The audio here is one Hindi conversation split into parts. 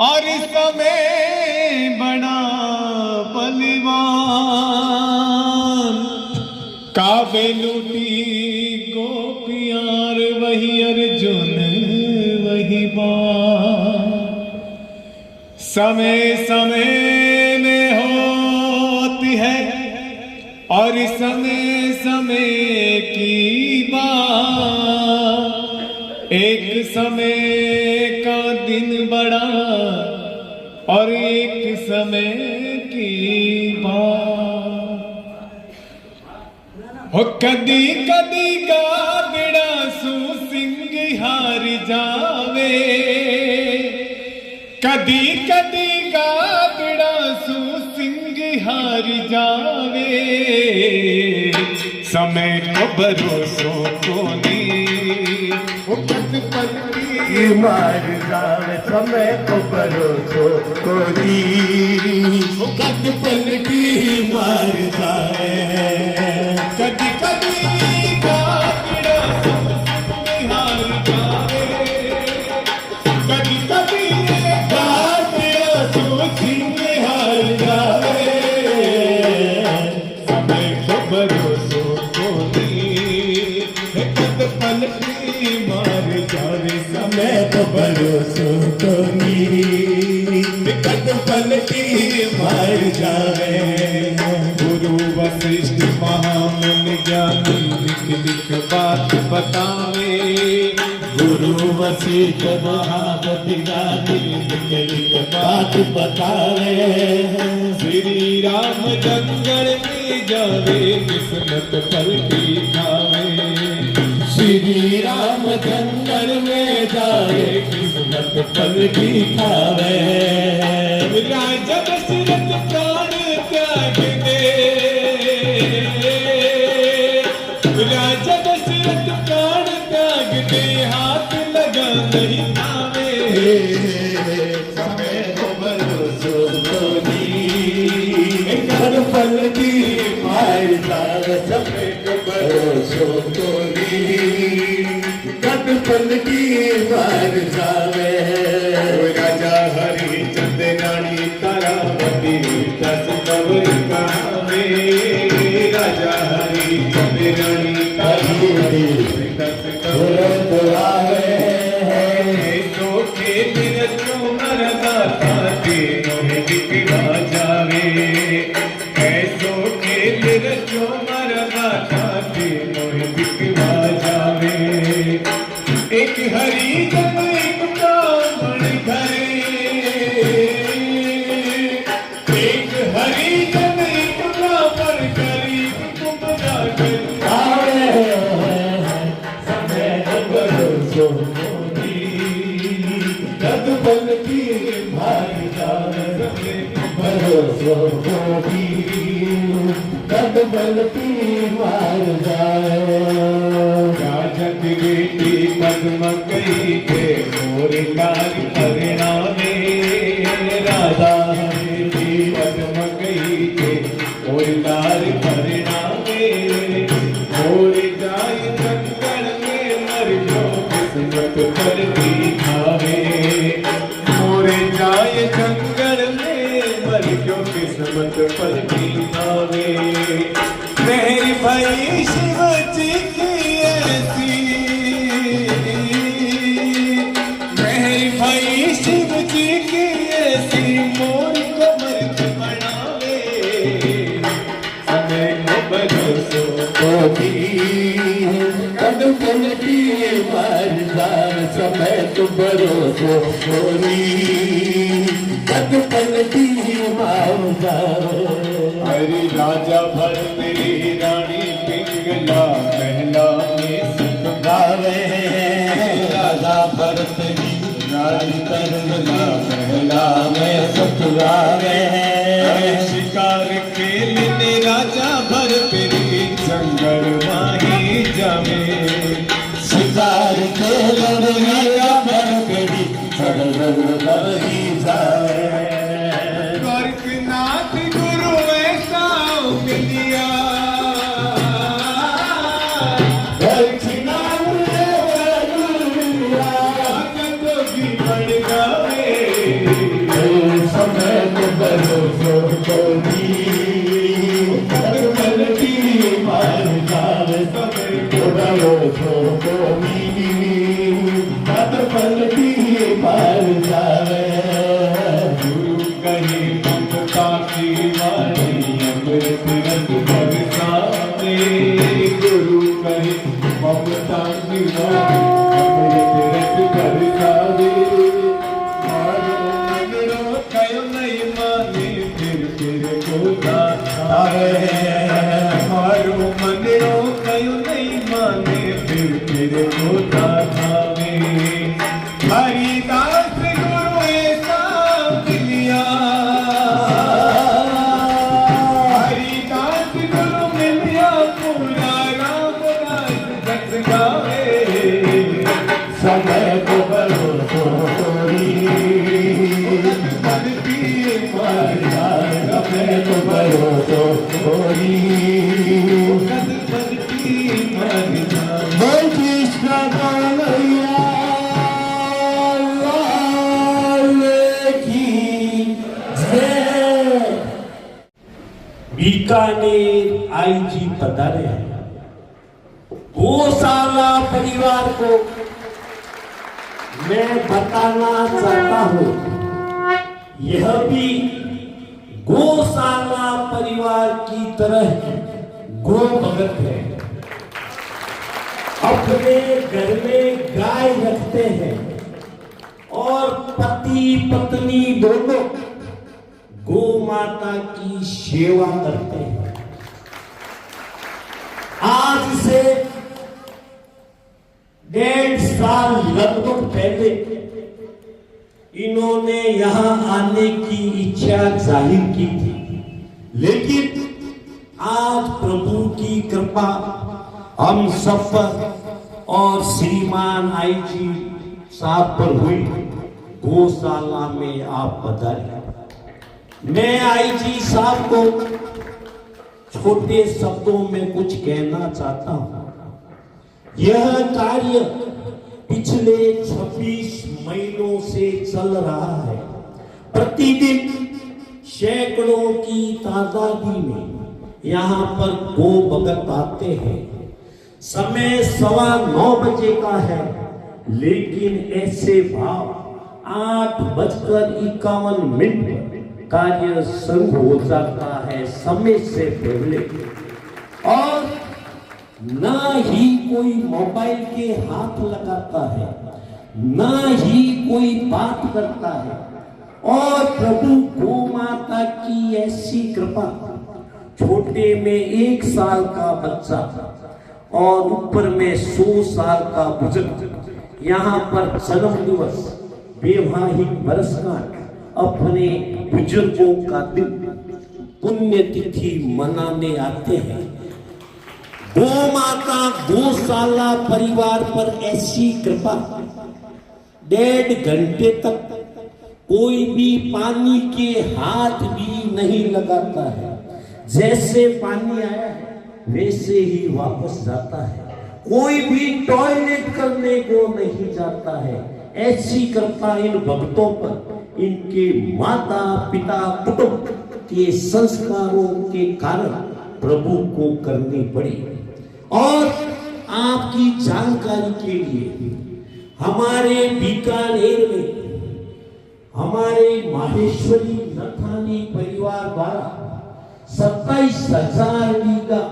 और समय बड़ा बलवान काबे लूटी गोपियार वही अर्जुन वही बाण समय समय में होती है और समय समय की बात एक समय का दिन बड़ा और एक समय की बात हो कदी कदी गागड़ा सू सिंह हार जावे कदी कदी गागड़ा सू सिंह हार जावे समय को भरोसो कोनी मार जावे समय को भरोसो कोनी कद पलटी मार जाए कदी कदी गागड़ा हार जावे कदी कदी गागड़ा सिंह हार जावे समय को भरोसो कोनी कद पलटी मार जावे समय को भरोसो कोनी कद पलटी मार जावे गुरु वशिष्ठ महामुनि ज्ञानी लिख लिख बात बतावे गुरु वशिष्ठ महामुनि ज्ञानी लिख लिख बात बतावे श्री राम जंगल में जावे किस्मत पलटी खावे श्री राम जंगल में जाए किस्मत पलटी खावे राजा दशरथ प्राण त्याग दे राजा दशरथ प्राण त्याग दे हाथ लगा नहीं आवे समय को भरोसो कोनी कर पलटी मार जावे समय को भरोसो कोनी कद पलटी मार जावे राजा हरिचंद रानी तारावती दस कवर कावे राजा हरिचंद रानी तारावती दस कवर कावे तो खेल रचो मरदा ताते नोहे दिखवा जावे ऐसो खेल रचो मरदा ताते नोहे दिखवा जावे एक हरी जन एक ब्राह्मण घरे एक हरी जन एक ब्राह्मण गरीब कुंभरा घर आवे समय को भरोसो कोनी कद पलटी मार जावे समय को भरोसो कोनी कद पलटी मार जाए राजा की बेटी पद्म कही थे मोर लाल परिणामे राधा बेटी पद्म कही थे मोर लाल परिणामे मोर जाय जंगल में मर जो किस्मत पलटी खावे मोर जाय जंगल में पर क्यों किस्मत पलटी आवे। मेरी भाई शिव जी की ऐसी, मेरी भाई शिव जी की ऐसी मोर को मर्द बनावे। समय को भरोसो कद पलटी मारदार समय तो भरोसो कोरी कद पलटी मारदार। हरि राजा भर तेरी रानी पिंगला महला में सुख गावे। राजा भरत की रानी पिंगला महला में सुख गावे। शिकार खेलने राजा भर तेरी जंगल माही जावे। शिकार खेलने राजा भर तेरी जंगल माही जावे। गोरखनाथ गुरु ऐसा मिलिया। गोरखनाथ जोगी बन गावे। समय को भरोसो कोरी कद पलटी मारदार समय को भरोसो कोरी कद पलटी मारदार। गुरु कही ममता की वाणी अमृत रस बरसावे। गुरु कही ममता की वाणी अमृत रस बरसावे। मारो कयो नहीं माने फिर को दातावे। मारो मनो कयो नहीं माने फिर को दातावे। हरिदास गुरु ऐसा मिलिया। हरिदास गुरु मिलिया पूरा राम दास जस गावे। समय को भरोसो कोरी पलटी मारदार समय को भरोसो कोरी कद पलटी मारदार। बोल कृष्ण कन्हैया लाल की जय। बीकानेर आईजी पधारे हैं। गौशाला परिवार को मैं बताना चाहता हूं, यह भी गौशाला परिवार की तरह गो भगत है। अपने घर में गाय रखते हैं और पति पत्नी दोनों गौ माता की सेवा करते हैं। आज से 1.5 साल लगभग पहले इन्होंने यहां आने की इच्छा जाहिर की थी, लेकिन आज प्रभु की कृपा हम सब पर और श्रीमान आईजी साहब पर हुई। गौशाला में आप पधारे। मैं आईजी साहब को छोटे शब्दों में कुछ कहना चाहता हूं। यह कार्य पिछले 26 महीनों से चल रहा है। प्रतिदिन सैकड़ों की तादादी में यहाँ पर गो भगत आते हैं। समय 9:15 बजे का है, लेकिन ऐसे भाव 8:51 पर कार्य शुरू हो जाता है, समय से पहले। और ना ही कोई मोबाइल के हाथ लगाता है, ना ही कोई बात करता है। और प्रभु गौ माता की ऐसी कृपा, छोटे में 1 साल का बच्चा और ऊपर में 100 साल का बुजुर्ग यहाँ पर जन्म दिवस, वैवाहिक वर्षगांठ, अपने बुजुर्गों का दिन, पुण्यतिथि मनाने आते हैं। गौ माता गौशाला परिवार पर ऐसी कृपा, 1.5 घंटे तक कोई भी पानी के हाथ भी नहीं लगाता है। जैसे पानी आया वैसे ही वापस जाता है। कोई भी टॉयलेट करने को नहीं जाता है। ऐसी कृपा इन भक्तों पर, इनके माता पिता कुटुंब के संस्कारों के कारण प्रभु को करनी पड़ी। और आपकी जानकारी के लिए हमारे बीकानेर में हमारे माहेश्वरी नथानी परिवार द्वारा 27,000 बीघा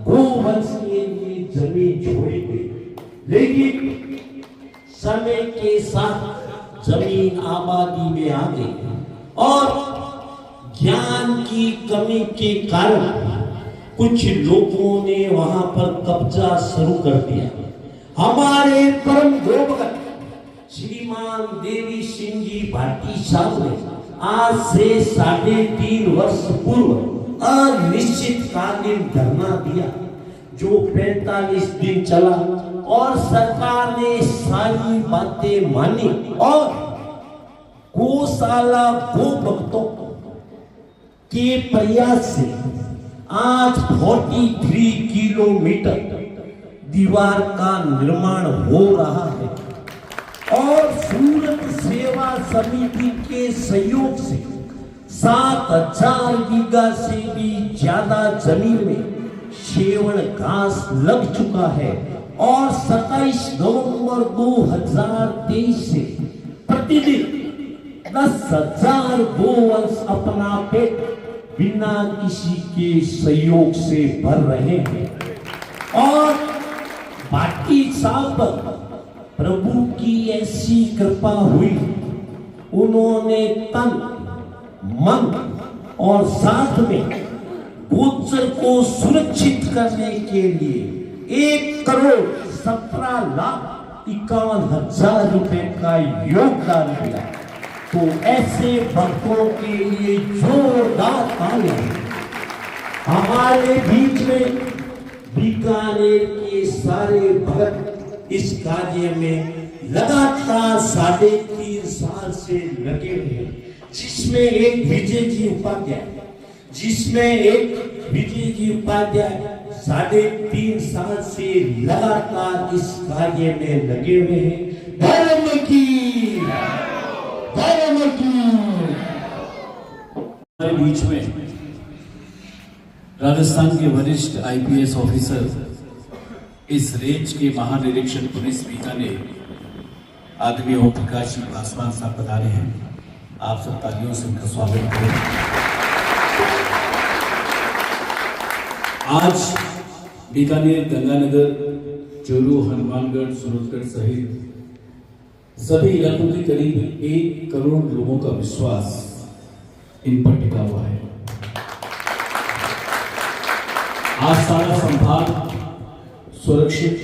गोवंश के लिए जमीन छोड़ी गई, लेकिन समय के साथ जमीन आबादी में आ गई और ज्ञान की कमी के कारण कुछ लोगों ने वहां पर कब्जा शुरू कर दिया। हमारे परम गोभगत श्रीमान देवी सिंह जी भाटी साहब ने आज से 3.5 वर्ष पूर्व अनिश्चितकालीन धरना दिया, जो 45 दिन चला और सरकार ने सारी बातें मानी और गौशाला गो भक्तों के प्रयास से आज 43 किलोमीटर दीवार का निर्माण हो रहा है और सूरत सेवा समिति के सहयोग से 7,000 बीघा से भी ज्यादा जमीन में शेवण घास लग चुका है और 27 नवंबर 2023 से प्रतिदिन 10,000 गोवंश अपना पेट बिना किसी के सहयोग से भर रहे हैं। और भाटी साहब प्रभु की ऐसी कृपा हुई, उन्होंने तन मन और साथ में गोचर को सुरक्षित करने के लिए 1,17,51,000 रुपए का योगदान दिया। तो ऐसे भक्तों के लिए जोरदार तालियां। हमारे बीच में बीकानेर के सारे भक्त इस कार्य में लगातार 3.5 साल से लगे हुए हैं, जिसमें एक विजय जी उपाध्याय 3.5 साल से लगातार इस कार्य में लगे हुए हैं। धर्म की हमारे बीच में राजस्थान के वरिष्ठ आईपीएस ऑफिसर, इस रेंज के महानिरीक्षक पुलिस बीकानेर आदरणीय ओम प्रकाश जी पासवान साहब पधारे हैं। आप सब तालियों से उनका स्वागत करें। आज बीकानेर, गंगानगर, चूरू, हनुमानगढ़, सूरतगढ़ सहित सभी इलाकों के करीब 1 करोड़ लोगों का विश्वास इन पर टिका हुआ है। आज सारा संभाग सुरक्षित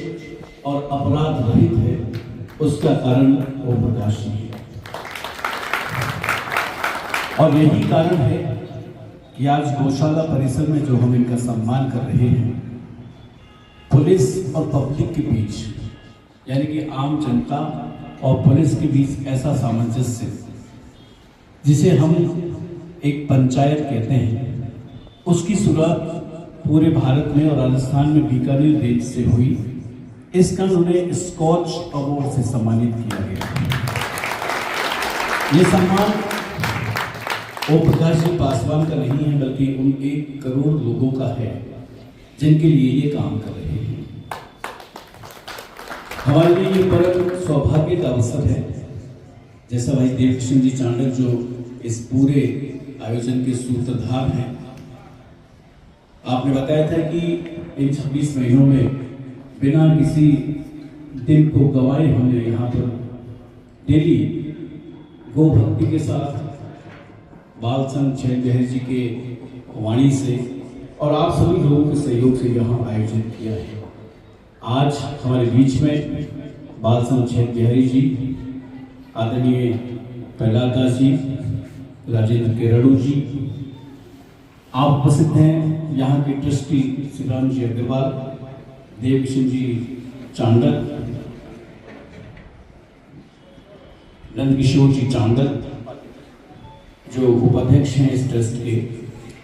और अपराध रहित है, उसका कारण ओम प्रकाश जी है। और यही कारण है कि आज गौशाला परिसर में जो हम इनका सम्मान कर रहे हैं, पुलिस और पब्लिक के बीच, यानी कि आम जनता और पुलिस के बीच ऐसा सामंजस्य जिसे हम एक पंचायत कहते हैं, उसकी शुरुआत पूरे भारत में और राजस्थान में बीकानेर रेंज से हुई। इसका उन्हें स्कॉच अवार्ड से सम्मानित किया गया। ये सम्मान ओम प्रकाश जी पासवान का नहीं है, बल्कि उन 1 करोड़ लोगों का है जिनके लिए ये काम कर रहे हैं। हमारे लिए ये परम सौभाग्य का अवसर है, जैसा भाई देवकिशन जी चांडक जो इस पूरे आयोजन के सूत्रधार हैं, आपने बताया था कि इन 26 महीनों में बिना किसी दिन को गवाए हमने यहाँ पर डेली गो भक्ति के साथ बाल संघ छैल बिहारी जी के वाणी से और आप सभी लोगों के सहयोग से यहाँ आयोजन किया है। आज हमारे बीच में बाल संघ छैल बिहारी जी, आदरणीय प्रहलाद दास जी, राजेंद्र केरड़ू जी, आप उपस्थित हैं। यहाँ के ट्रस्टी श्रीराम जी अग्रवाल, देवकिशन जी चांडक, नंदकिशोर जी चांडक जो उपाध्यक्ष हैं इस ट्रस्ट के,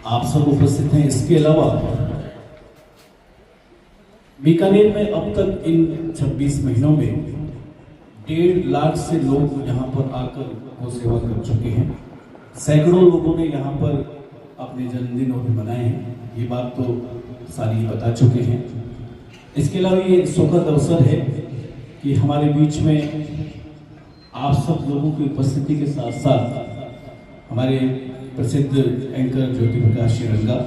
आप सब उपस्थित हैं। इसके अलावा बीकानेर में अब तक इन 26 महीनों में 1.5 लाख से लोग यहाँ पर आकर वो सेवा कर चुके हैं। सैकड़ों लोगों ने यहाँ पर अपने जन्मदिन और भी मनाए हैं, ये बात तो सारी बता चुके हैं। इसके अलावा ये सुखद अवसर है कि हमारे बीच में आप सब लोगों की उपस्थिति के साथ साथ हमारे प्रसिद्ध एंकर ज्योति प्रकाश श्रीरंगा,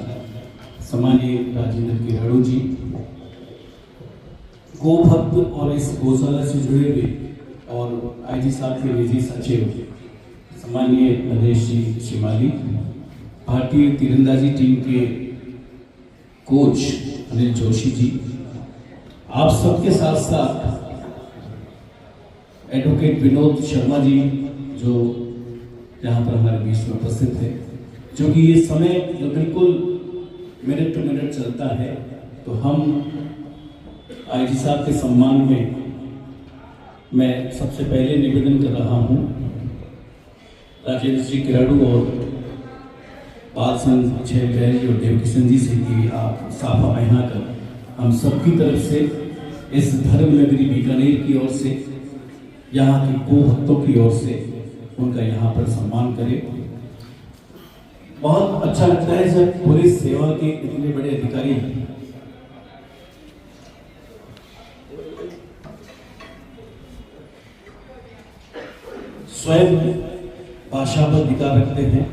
सम्मानीय राजेंद्र किराड़ू जी, गोभक्त और इस गौशाला से जुड़े हुए और आईजी साहब के निजी सचिव सम्मानीय नरेश जी शिमाली, भारतीय तीरंदाजी टीम के कोच अनिल जोशी जी, आप सबके साथ साथ एडवोकेट विनोद शर्मा जी जो यहाँ पर हमारे बीच में उपस्थित है, जो कि ये समय जो बिल्कुल मिनट टू मिनट चलता है, तो हम आईजी साहब के सम्मान में मैं सबसे पहले निवेदन कर रहा हूँ राजेंद्र जी किराड़ू और पाल सिंह छेल जी और देवकिशन जी से कि आप साफा यहाँ कर हम सबकी तरफ से इस धर्म नगरी बीकानेर की ओर से, यहाँ के गोभक्तों की ओर से उनका यहाँ पर सम्मान करें। बहुत अच्छा लगता है जब पुलिस सेवा के इतने बड़े अधिकारी स्वयं भाषा पर अधिकार रखते हैं,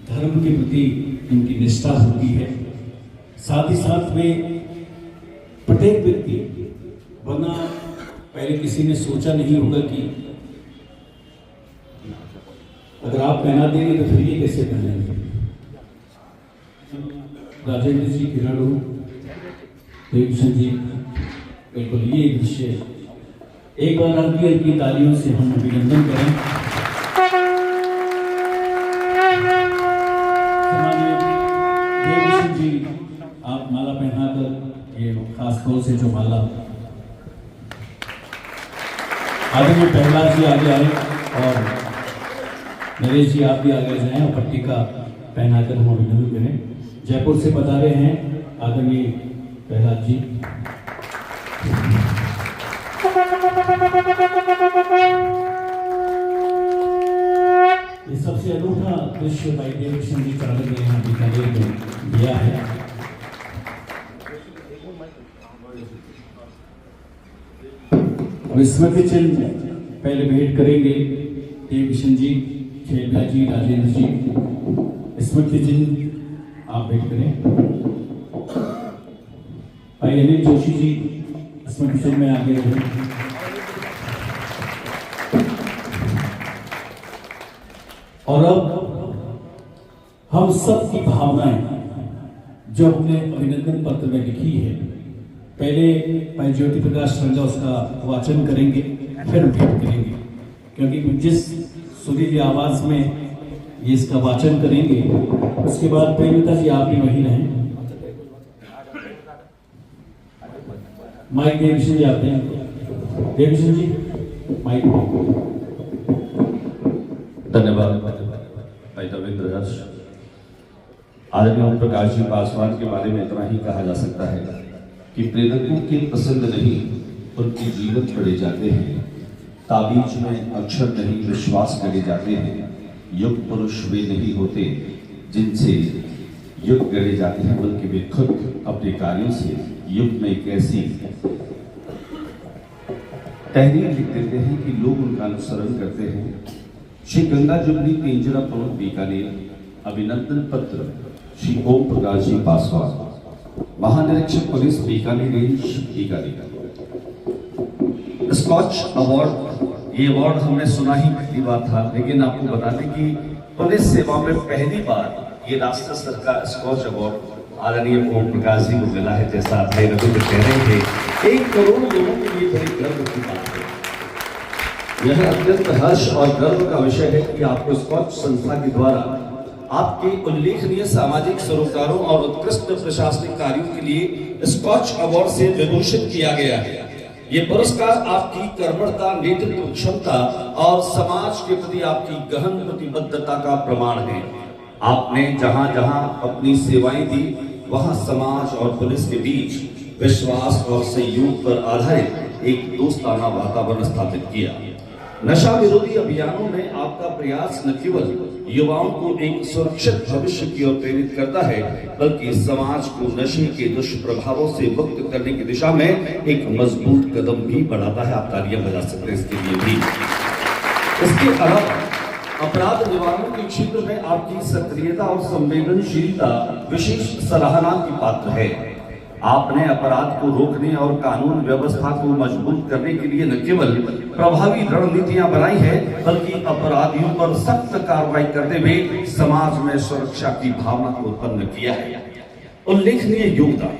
धर्म के प्रति इनकी निष्ठा होती है, साथ ही साथ में प्रत्येक व्यक्ति, वरना पहले किसी ने सोचा नहीं होगा कि अगर आप पहना देंगे तो फिर ये कैसे पहनेंगे। राजेंद्र जी किराड़ू, देवकिशन जी, बिल्कुल ये दृश्य एक बार हल्की तालियों से हम अभिनंदन करें। देवकिशन जी, आप माला पहनाकर, ये खास तौर से जो माला आदरणीय प्रहलाद जी आगे आए और नरेश जी आप भी आगे जाएं और पट्टी का पहनाकर हम अभिनंदन करें। जयपुर से बता रहे हैं आदरणीय प्रहलाद जी। ये सबसे अनूठा दृश्य भाई देवकिशन जी चालक ने यहाँ बीकानेर में दिया है। स्मृति चिन्ह पहले भेंट करेंगे देवकिशन जी, खेलभा जी, राजेंद्र जी। स्मृति चिन्ह आप भेंट करें। भाई अनिल जोशी जी स्मृति चिन्ह में आगे रहे। और अब हम सब की भावनाएं जो हमने अभिनंदन पत्र में लिखी है, पहले भाई ज्योति प्रकाश श्रीरंगा उसका वाचन करेंगे, फिर भेंट करेंगे, क्योंकि जिस सुरीली आवाज में ये इसका वाचन करेंगे, उसके बाद प्रेमिका जी आप भी वहीं रहें। माइक देवकिशन जी आते हैं। देवकिशन जी माइक। धन्यवाद भाई रविंद्र हर्ष। आदरणीय ओम प्रकाश जी पासवान के बारे में इतना ही कहा जा सकता है कि प्रेरकों के पसंद नहीं उनके जीवन पढ़े जाते हैं, ताबीज में अक्षर नहीं विश्वास गढ़े जाते हैं। युग पुरुष वे नहीं होते जिनसे युग गढ़े जाते हैं, बल्कि वे खुद अपने कार्यों से युग में एक ऐसी तहरीर लिख देते हैं कि लोग उनका अनुसरण करते हैं। श्री गंगा जुबली पिंजरापुर बीकानेर। अभिनंदन पत्र श्री ओम प्रकाश जी पासवान, महानिरीक्षक police Bikaner range Bikaner. Scotch award, ये अवार्ड हमने सुना ही पहली बार था, लेकिन आपको बता दें कि पुलिस सेवा में पहली बार ये राष्ट्र स्तर का स्कॉच अवार्ड आदरणीय ओम प्रकाश जी को मिला है। जैसा आप रविंद्र कह रहे थे, 1 करोड़ लोगों के लिए बड़ी गर्व की बात है। यह अत्यंत हर्ष और गर्व का विषय है कि आपको स्कॉच संस्था के द्वारा आपके उल्लेखनीय सामाजिक सरोकारों और उत्कृष्ट प्रशासनिक कार्यों के लिए स्कॉच अवार्ड से विभूषित किया गया है। ये पुरस्कार आपकी कर्मठता, नेतृत्व क्षमता और समाज के प्रति आपकी गहन प्रतिबद्धता का प्रमाण है। आपने जहां जहां अपनी सेवाएं दी, वहां समाज और पुलिस के बीच विश्वास और सहयोग पर आधारित एक दोस्ताना वातावरण स्थापित किया। नशा विरोधी अभियानों में आपका प्रयास न केवल युवाओं को एक सुरक्षित भविष्य की ओर प्रेरित करता है, बल्कि समाज को नशे के दुष्प्रभावों से मुक्त करने की दिशा में एक मजबूत कदम भी बढ़ाता है। आप तालियां बजा सकते हैं इसके लिए भी। इसके अलावा अपराध निवारण के क्षेत्र में आपकी सक्रियता और संवेदनशीलता विशेष सराहना की पात्र है। आपने अपराध को रोकने और कानून व्यवस्था को मजबूत करने के लिए न केवल प्रभावी रणनीतियां बनाई है, बल्कि अपराधियों पर सख्त कार्रवाई करते हुए समाज में सुरक्षा की भावना को उत्पन्न किया है। उल्लेखनीय योगदान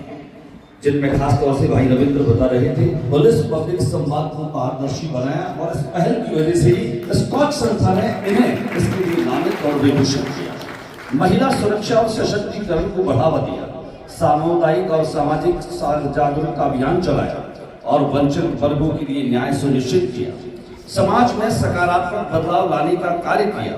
जिनमें खासतौर से भाई रविंद्र बता रहे थे, पुलिस पब्लिक संवाद को पारदर्शी बनाया और इस पहल की वजह से स्कॉच संस्था ने इन्हें इसके लिए नामित और विभूषित किया। महिला सुरक्षा और सशक्तिकरण को बढ़ावा दिया, सामुदायिक और सामाजिक जागरूकता अभियान चलाया और वंचित वर्गों के लिए न्याय सुनिश्चित किया। समाज में सकारात्मक बदलाव लाने का कार्य किया।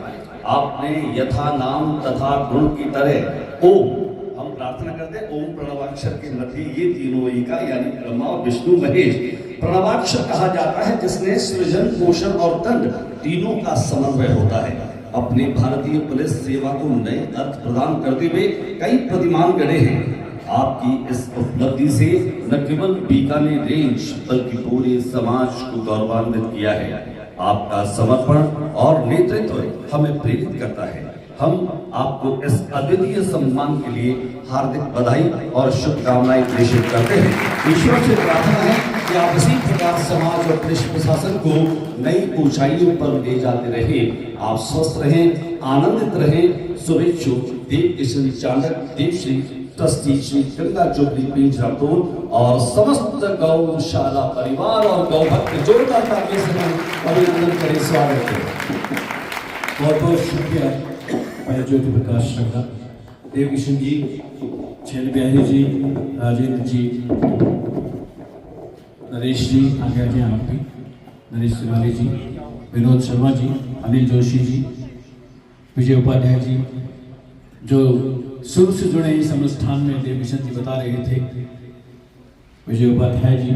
आपने यथा नाम तथा गुण की तरह ओम, हम प्रार्थना करते हैं ओम प्रणवाक्षर के मध्य ये तीनों एका यानी ब्रह्मा और विष्णु महेश प्रणवाक्षर कहा जाता है, जिसने सृजन पोषण और दंड तीनों का समन्वय होता है। अपने भारतीय पुलिस सेवा को नए अर्थ प्रदान करते हुए कई प्रतिमान गढ़े हैं। आपकी इस उपलब्धि से न केवल बीकानेर रेंज बल्कि पूरे समाज को गौरवान्वित किया है। आपका समर्पण और नेतृत्व हमें प्रेरित करता है। हम आपको इस अद्वितीय सम्मान के लिए हार्दिक बधाई और शुभकामनाएं प्रेषित करते हैं। ईश्वर से प्रार्थना है कि आप इसी प्रकार समाज और पुलिस प्रशासन को नई ऊंचाइयों पर ले जाते रहे। आप स्वस्थ रहें, आनंदित रहें। शुभेच्छु देव किशन चांडक, देवश्री ट्रस्टी श्री गंगा चौधरी पीठ रामपुर और समस्त गौशाला परिवार और गौभक्त जोरदार तालियों से अभिनंदन करें, स्वागत करें। बहुत बहुत शुक्रिया भाई ज्योति प्रकाश शर्मा, देव किशन जी, छैल बिहारी जी, राजेंद्र जी, नरेश जी, आज्ञा जी, आप भी नरेश तिवारी जी, विनोद शर्मा जी, अनिल जोशी जी, विजय उपाध्याय जी, जो शुरू से जुड़े इस अनुष्ठान में देव किशन जी बता रहे थे, विजय उपाध्याय जी,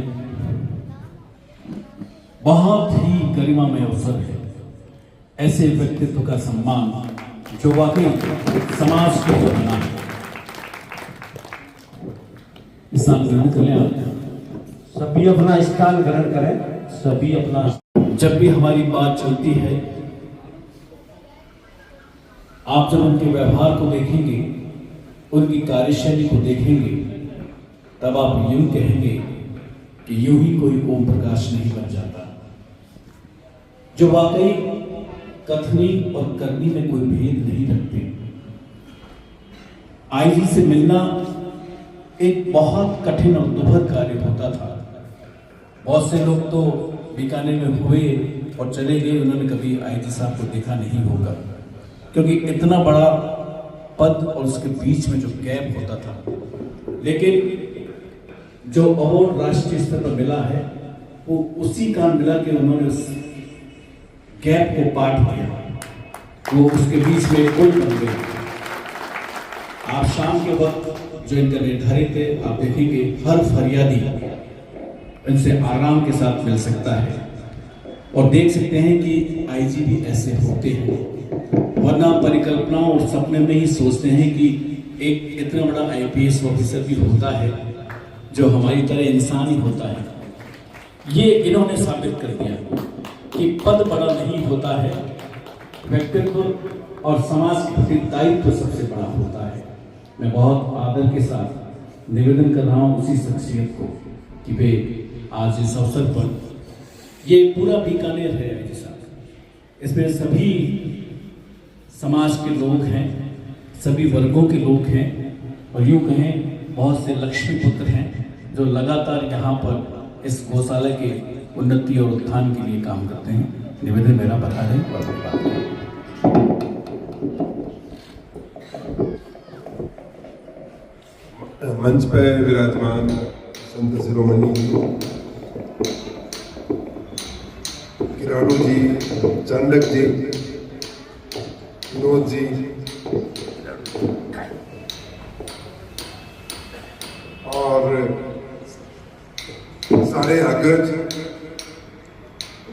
बहुत ही गरिमामय अवसर है ऐसे व्यक्तित्व का सम्मान जो वाकई समाज के लिए बना है। स्थान ग्रहण कर लें आप सभी अपना स्थान ग्रहण करें, सभी अपना। जब भी हमारी बात चलती है, आप जब उनके व्यवहार को देखेंगे, उनकी कार्यशैली को देखेंगे, तब आप यूं कहेंगे कि यूं ही कोई ओम प्रकाश नहीं बन जाता, जो वाकई कथनी और करनी में कोई भेद नहीं रखते। आईजी से मिलना एक बहुत कठिन और दुभर कार्य होता था। बहुत से लोग तो बीकानेर में हुए और चले गए, उन्होंने कभी आईजी साहब को देखा नहीं होगा, क्योंकि इतना बड़ा पद और उसके बीच में जो गैप होता था। लेकिन जो अवार्ड राष्ट्रीय स्तर पर मिला है, वो उसी का मिला कि उन्होंने उस गैप को पाट किया, वो उसके बीच में पुल बन गया। आप शाम के वक्त जो इनका निर्धारित है, आप देखेंगे हर फरियादी इनसे आराम के साथ मिल सकता है और देख सकते हैं कि आईजी भी ऐसे होते हैं। वरना परिकल्पनाओं और सपने में ही सोचते हैं कि एक इतना बड़ा आईपीएस ऑफिसर भी होता है जो हमारी तरह इंसान ही होता है। ये इन्होंने साबित कर दिया कि पद बड़ा नहीं होता है, व्यक्तित्व और समाज के प्रति दायित्व सबसे बड़ा होता है। मैं बहुत आदर के साथ निवेदन कर रहा हूँ उसी शख्सियत को कि वे आज इस अवसर पर, ये पूरा बीकानेर है आईजी साहब, इसमें सभी समाज के लोग हैं, सभी वर्गों के लोग हैं और यूँ कहें बहुत से लक्ष्मी पुत्र हैं जो लगातार यहाँ पर इस गौशाला के उन्नति और उत्थान के लिए काम करते हैं। निवेदन मेरा बता दें और कोई बात नहीं। मंच पर विराजमान संत शिरोमणि किराणू जी, चांडक जी, विनोद जी और सारे अग्रज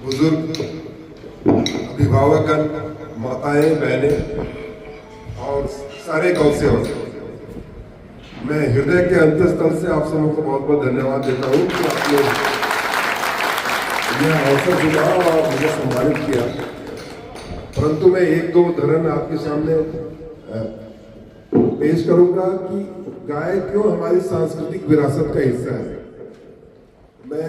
बुजुर्ग अभिभावकगण, माताएं, बहनें और सारे गौ सेवक, मैं हृदय के अंतःस्थल से आप सबों को बहुत बहुत धन्यवाद देता हूँ कि आपने यह अवसर दिया और मुझे सम्मानित किया। परंतु मैं एक दो उदाहरण आपके सामने पेश करूंगा कि गाय क्यों हमारी सांस्कृतिक विरासत का हिस्सा है। मैं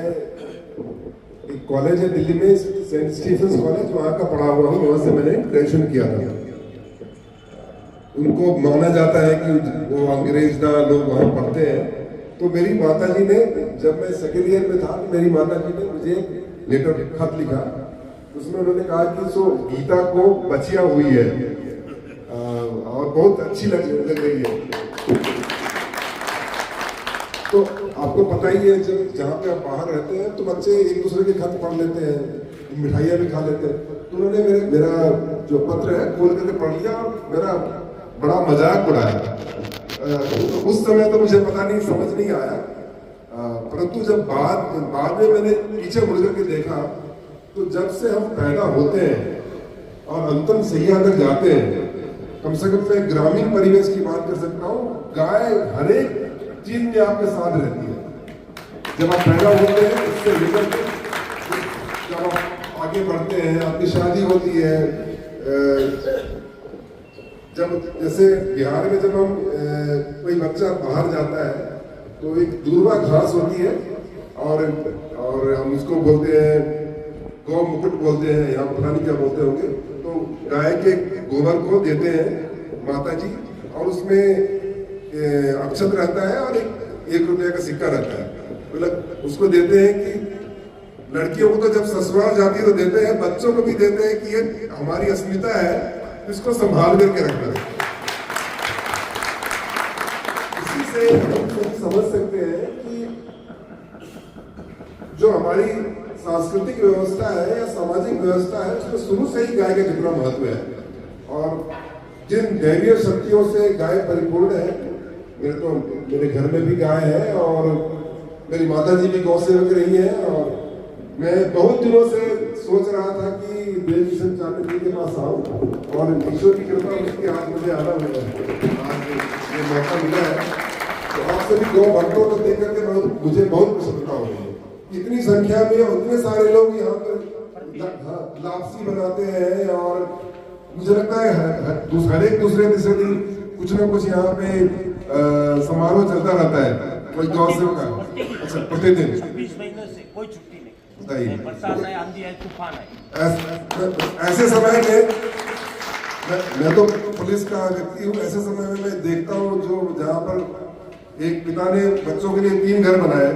एक कॉलेज है दिल्ली में, सेंट स्टीफेंस कॉलेज, वहाँ का पढ़ा हुआ हूँ। वहाँ से मैंने ग्रेजुएशन किया था। उनको माना जाता है कि वो अंग्रेज लोग वहाँ पढ़ते हैं। तो मेरी माताजी ने, जब मैं सेकेंड ईयर में था, मेरी माताजी ने मुझे लेटर खत लिखा। उसमें उन्होंने कहा कि सो गीता को बचिया हुई है और बहुत अच्छी लग रही है। तो आपको पता ही है, जब जहाँ पे आप बाहर रहते हैं तो बच्चे एक दूसरे के खत पढ़ लेते हैं, मिठाइयाँ भी खा लेते हैं। तो उन्होंने मेरा जो पत्र है खोल करके पढ़ लिया और मेरा बड़ा मजाक उड़ाया। तो उस समय तो मुझे पता नहीं, समझ नहीं आया। परंतु जब बाद में मैंने पीछे मुड़ करके देखा, तो जब से हम पैदा होते हैं और अंतिम सैया तक जाते हैं, कम से कम मैं ग्रामीण परिवेश की बात कर सकता हूँ, गाय हर एक चीज में आपके साथ रहती है। जब आप पैदा होते हैं उससे लेकर के जब आप आगे बढ़ते हैं, आपकी शादी होती है, जब जैसे बिहार में जब हम कोई बच्चा बाहर जाता है तो एक दूर्वा घास होती है और हम उसको बोलते हैं गौ मुकुट बोलते हैं, यहाँ पता नहीं क्या बोलते होंगे। तो गाय के गोबर को देते हैं माता जी, और उसमें अक्षत रहता है और एक रुपये का सिक्का रहता है। मतलब उसको देते हैं कि लड़कियों को तो जब ससुराल जाती है तो देते हैं, बच्चों को भी देते हैं कि ये हमारी अस्मिता है, इसको संभाल करके रखना है। इसी से हम समझ सकते हैं कि जो हमारी सांस्कृतिक व्यवस्था है या सामाजिक व्यवस्था है, उसमें शुरू से ही गाय का कितना महत्व है। और जिन दैवीय शक्तियों से गाय परिपूर्ण है, मेरे घर में भी गाय है और मेरी माता जी भी गौ सेवक रही है। और मैं बहुत दिनों से सोच रहा था कि देव किशन चांद जी के पास आऊं, और ईश्वर की कृपा उसके आज मुझे आना हुआ है, आज ये मौका मिला है। तो आप सभी गौ भक्तों को देख करके मुझे बहुत प्रसन्नता हो रही है। इतनी संख्या में उतने सारे लोग यहाँ पर लापसी बनाते हैं, और मुझे लगता है हर एक दूसरे तीसरे दिन कुछ ना कुछ यहाँ पे समारोह चलता रहता है। कोई गौ सेवक का, अच्छा, प्रतिदिन 20 महीनों से कोई छुट्टी नहीं, बताइए। बरसात है, आंधी है, तूफान है। ऐसे समय में मैं तो पुलिस का व्यक्ति हूँ। ऐसे समय में मैं देखता हूँ जो जहाँ पर एक पिता ने बच्चों के लिए 3 घर बनाए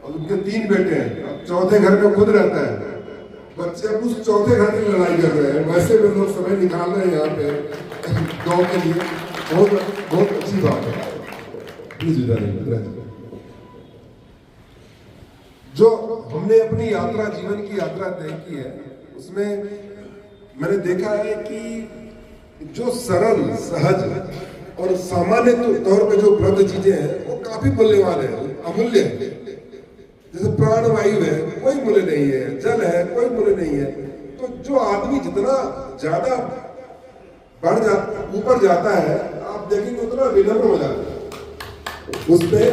और उनके 3 बेटे हैं, अब चौथे घर में खुद रहता है। बच्चे अब उस चौथे घर की लड़ाई कर रहे हैं। वैसे भी लोग समय निकाल रहे हैं यहाँ पे गाँव के लिए। बहुत अच्छी बात है। प्लीज जो हमने अपनी यात्रा, जीवन की यात्रा तय की है, उसमें मैंने देखा है कि जो सरल, सहज और सामान्य तौर पे जो उपलब्ध चीजें हैं वो काफी मूल्यवान है, अमूल्य है। जैसे प्राणवायु है, कोई मूल्य नहीं है, जल है, कोई मूल्य नहीं है। तो जो आदमी जितना ज्यादा ऊपर जाता है, आप देखेंगे उतना विनम्र हो जाता है, उसमें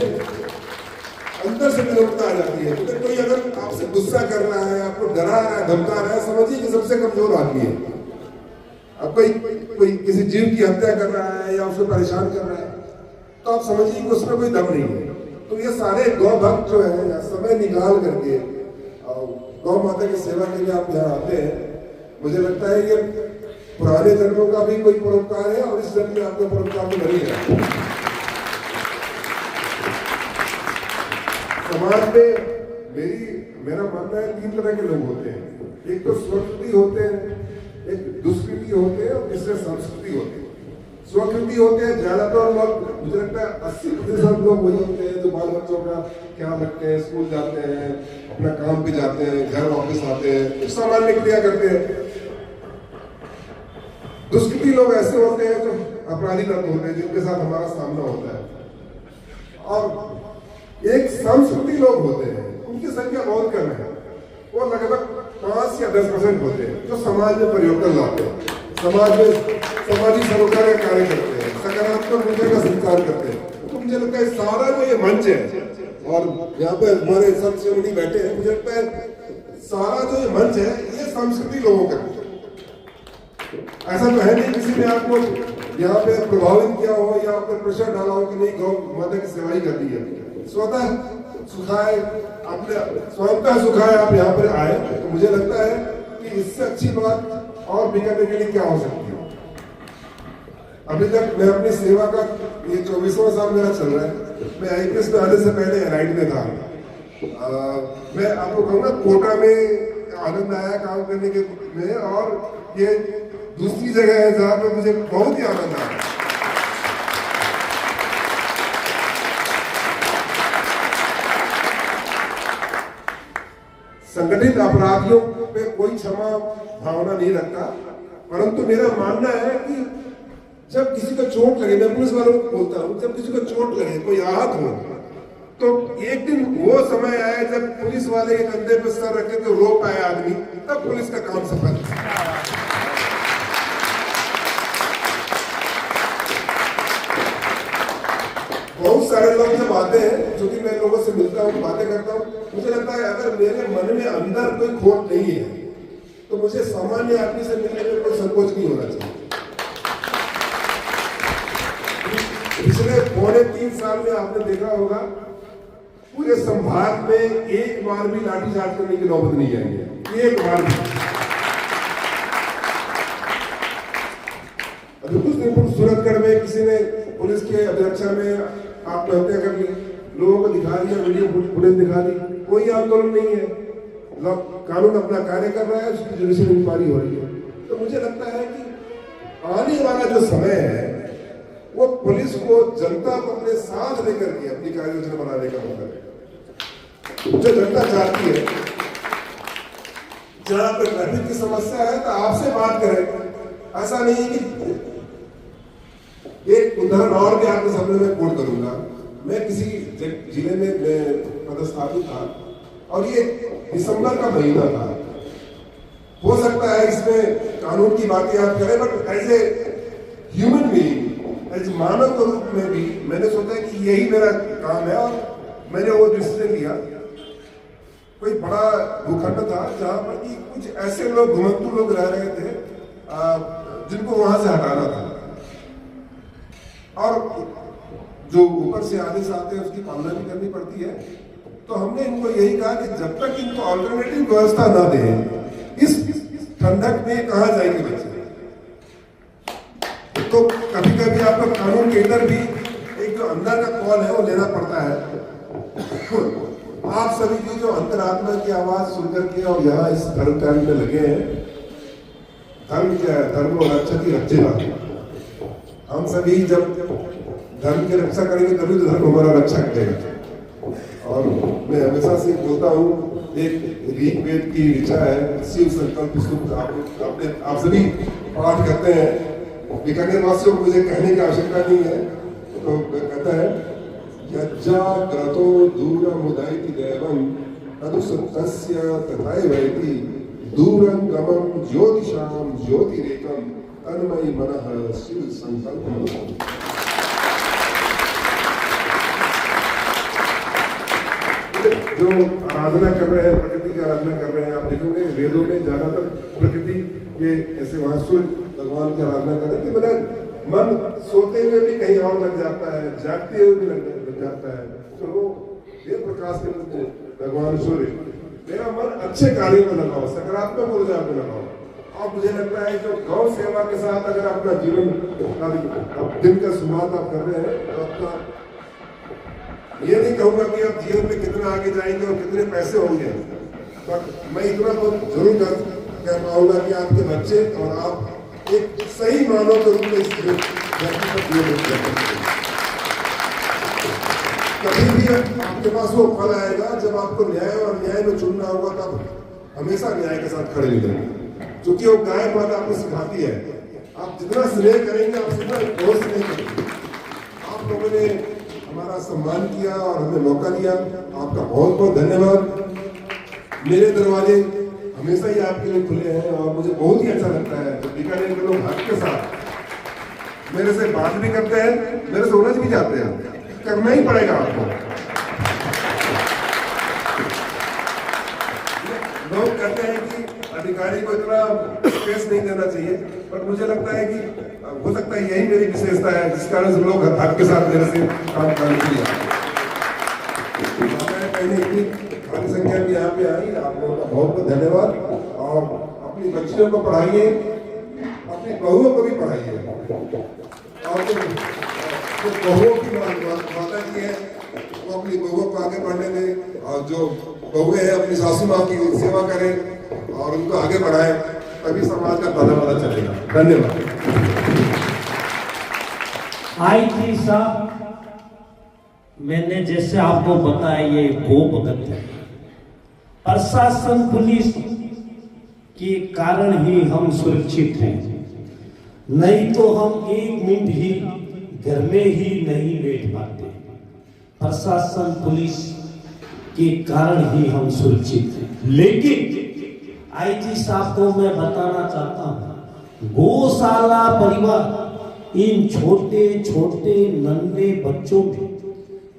अंदर से विनम्रता आ जाती है। तो कोई अगर आपसे गुस्सा कर रहा है, आपको डरा रहा है, धमका रहा है, समझिए कि सबसे कमजोर आदमी है। अब कोई किसी जीव की हत्या कर रहा है या उसको परेशान कर रहा है, तो आप समझिए कि उसमें कोई दम नहीं है। तो ये सारे गौ भक्त जो है, समय निकाल करके गौ माता की सेवा के लिए आप यहाँ आते हैं। मुझे लगता है ये पुराने जन्मों का भी कोई परोपकार है और इस जन्म में आपका परोपकार तो नहीं है। समाज में मेरा मानना है 3 तरह के लोग होते हैं। एक तो स्वकृति होते हैं, एक दुष्कृति होते हैं और तीसरे संस्कृति होते हैं। स्वकृति होते हैं ज्यादातर लोग, मुझे लगता है 80% लोग वही होते हैं जो बाल बच्चों का ख्याल रखते हैं, स्कूल जाते हैं, अपना काम पे जाते हैं, घर वापस आते हैं, सामान्य क्रिया करते हैं। दुष्कृति लोग ऐसे होते हैं जो अपराधी लोग होते हैं, जिनके साथ हमारा सामना होता है। और एक संस्कृति लोग होते हैं, उनकी संख्या बहुत कम है। वो लगभग 5 या 10% होते हैं जो समाज में परिवर्तन लाते हैं, समाज में समाजी सरोकार का कार्य करते हैं, सकारात्मक ऊर्जा का संचार करते हैं। तो मुझे लगता है सारा जो ये मंच है और यहाँ पे हमारे संत शिरोमणि बैठे हैं, मुझे लगता है सारा जो ये मंच है ये संस्कृति लोगों का है। ऐसा तो है नहीं किसी ने आपको यहाँ पे प्रभावित किया हो या आपने प्रेशर डाला हो कि नहीं गौ माता की सेवा ही करनी है। स्वतः सुखाए, अपने स्वतः सुखाए आप यहाँ पर आए, तो मुझे लगता है कि इससे अच्छी बात और भी करने के लिए क्या हो सकती है। अभी तक मैं अपनी सेवा का ये 24वां साल मेरा चल रहा है। मैं आईपीएस में आने से पहले एलाइड में था। मैं आपको कहूँगा कोटा में आनंद आया काम करने के में, और ये दूसरी जगह है जहाँ पे मुझे बहुत ही आनंद आया। संगठित अपराधियों पे कोई क्षमा भावना नहीं रखता, परंतु मेरा मानना है कि जब किसी को चोट लगे, मैं पुलिस वालों को बोलता हूँ, जब किसी को चोट लगे, कोई आहत हो, तो एक दिन वो समय आया जब पुलिस वाले के कंधे पे सर रखे तो रो पाए आदमी, तब पुलिस का काम सफल। बहुत सारे लोग जब आते हैं, जो कि मैं लोगों से मिलता हूँ, बातें करता हूँ, मुझे लगता है अगर मेरे मन में अंदर कोई खोट नहीं है तो मुझे सामान्य आदमी से मिलने में कोई संकोच नहीं होना चाहिए। पिछले 3.25 साल में आपने देखा होगा पूरे संभाग में एक बार भी लाठीचार्ज करने की नौबत नहीं आई है, एक बार भी। अभी कुछ दिन पूर्व सूरतगढ़ में किसी ने पुलिस के अध्यक्षा में आत्महत्या कर ली, लोगों को दिखा दिया, वीडियो फुटेज दिखा दी, कोई आंदोलन नहीं है, कानून अपना कार्य कर रहा है, उसकी जुडिशियल इंक्वायरी हो रही है। तो मुझे लगता है कि आने वाला जो समय है वो पुलिस को, जनता को अपने साथ लेकर के अपनी कार्य योजना बनाने का मौका है। जो जनता चाहती है, जहां पर ट्रैफिक की समस्या है तो आपसे बात करें। ऐसा नहीं कि एक उदाहरण और भी आपके सामने मैं कोट करूंगा। मैं किसी जिले में मैं पदस्थापित था और ये दिसंबर का महीना था। हो सकता है इसमें कानून की बातें आप करें, but as a human being, as मानव के रूप में भी मैंने सोचा कि यही मेरा काम है, और मैंने वो डिसीजन लिया। कोई बड़ा भूखंड था जहां पर कि कुछ ऐसे लोग, घुमंतु लोग रह रहे थे, जिनको वहां से हटाना था, और जो ऊपर से आदेश आते हैं उसकी पालना भी करनी पड़ती है। तो हमने इनको यही कहा कि जब तक इनको ऑल्टरनेटिव व्यवस्था ना दें, इस ठंडक में कहाँ जाएंगे बच्चे। तो कभी कभी आपको कानून के अंदर भी एक जो अंदर का कॉल है वो लेना पड़ता है। आप सभी की जो अंतरात्मा की आवाज सुनकर के और यहाँ इस धर्म कार्य में लगे हैं, धर्म क्या है? धर्म और रक्षा की रक्षेगा। हम सभी जब धर्म की रक्षा करेंगे तभी तो धर्म हमारा रक्षा करेगा। और मैं हमेशा से बोलता हूँ, एक ऋग्वेद की ऋचा है, शिव संकल्प सूक्त, आप सभी पाठ करते हैं। बीकानेर वासियों को मुझे कहने की आवश्यकता नहीं है। तो कहता है, यज्जाग्रतो दूरमुदयति देवं तदुसत्तस्य तथैवैति दूरं गमं ज्योतिषां ज्योतिरेकं तन्मयि मनः शिव संकल्पम्। जो आराधना कर रहे हैं, प्रकृति की आराधना कर रहे हैं, आप देखोगे वेदों में ज्यादातर प्रकृति के ऐसे वहां सूर्य भगवान की आराधना कर रहे हैं कि मेरा मन सोते हुए भी कहीं और लग जाता है, जागते हुए भी लग जाता है। तो वो ये प्रकाश के भगवान सूर्य, मेरा मन अच्छे कार्यों में लगाओ, सकारात्मक ऊर्जा में लगाओ। और मुझे लगता है जो गौ सेवा के साथ अगर अपना जीवन दिन का शुरुआत आप कर रहे हैं, तो अपना ये नहीं कहूंगा कि आप जीवन में कितना आगे जाएंगे और कितने पैसे होंगे, बट मैं इतना तो जरूर कह पाऊंगा कि आपके बच्चे और आप एक सही मानव के रूप में इस धरती पर जीवन। कभी भी आपके पास वो फल आएगा जब आपको न्याय और न्याय में चुनना होगा, तब हमेशा न्याय के साथ खड़े रहेंगे। क्योंकि वो गाय माता आपको सिखाती है, आप जितना स्नेह करेंगे आप जितना और स्नेह करेंगे। आप लोगों ने हमारा सम्मान किया और हमें मौका दिया, आपका बहुत बहुत धन्यवाद। मेरे दरवाजे हमेशा ही आपके लिए खुले हैं और मुझे बहुत ही अच्छा लगता है जब बीकानेर के लोग हक के साथ मेरे से बात भी करते हैं, मेरे से उलझ भी जाते हैं, करना ही पड़ेगा आपको। लोग कहते हैं कि अधिकारी को इतना स्पेस नहीं देना चाहिए, पर मुझे लगता है कि हो सकता है यही मेरी विशेषता है जिस कारण से लोग हक के साथ मेरे से काम करने के लिए इतनी भारी संख्या में यहाँ पे आई, आप लोगों का बहुत बहुत धन्यवाद। और अपनी बच्चियों को पढ़ाइए, अपनी बहुओं को भी पढ़ाइए, और जो बहुओं की माता जी है वो अपनी बहुओं को आगे बढ़ने दें, और जो बहुएं हैं अपनी सासू माँ की सेवा करें और उनको आगे बढ़ाएं, तभी समाज का भला भला चलेगा। धन्यवाद। आईजी साहब, मैंने जैसे आपको बताया ये गो भगत है, प्रशासन पुलिस के कारण ही हम सुरक्षित हैं, नहीं तो हम एक मिनट ही घर में ही नहीं बैठ पाते। प्रशासन पुलिस के कारण ही हम सुरक्षित हैं। लेकिन आईजी साहब को मैं बताना चाहता हूं, गौशाला परिवार इन छोटे छोटे नन्हे बच्चों में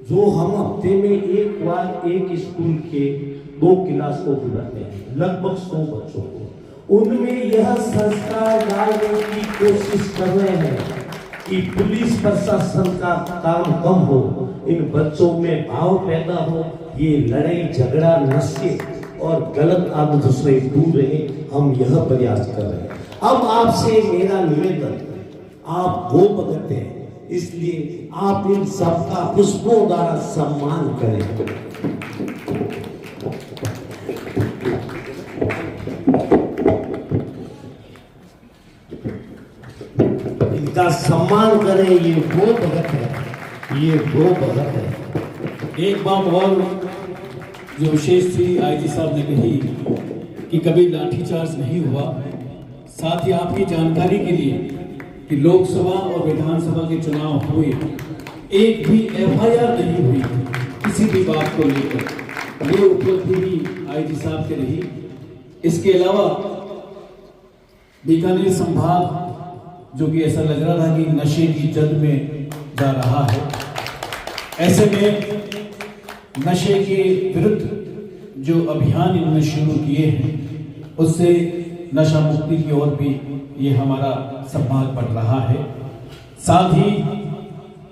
जो हम हफ्ते में एक बार एक स्कूल के 2 क्लास को बुलाते हैं, लगभग 100 बच्चों को, उनमें यह संस्कार डालने की कोशिश कर रहे हैं कि पुलिस प्रशासन का काम कम हो, इन बच्चों में भाव पैदा हो, ये लड़ाई झगड़ा नशे और गलत आदतों से दूर रहे। हम यह प्रयास कर रहे हैं। अब आपसे मेरा निवेदन, आप गो भगत हैं, इसलिए आप इन सबका पुष्पों द्वारा सम्मान करें। इनका सम्मान करें, ये गो भगत है, ये गो भगत है। एक बात और जो विशेष थी, आईजी साहब ने कही कि कभी लाठीचार्ज नहीं हुआ। साथ ही आपकी जानकारी के लिए कि लोकसभा और विधानसभा के चुनाव हुए, एक भी एफआईआर नहीं हुई किसी भी बात को लेकर। ये उपलब्धि भी आईजी साहब की रही। इसके अलावा बीकानेर संभाग जो कि ऐसा लग रहा था कि नशे की जद में जा रहा है, ऐसे में नशे के विरुद्ध जो अभियान इन्होंने शुरू किए हैं, उससे नशा मुक्ति की ओर भी ये हमारा संभाग बढ़ रहा है। साथ ही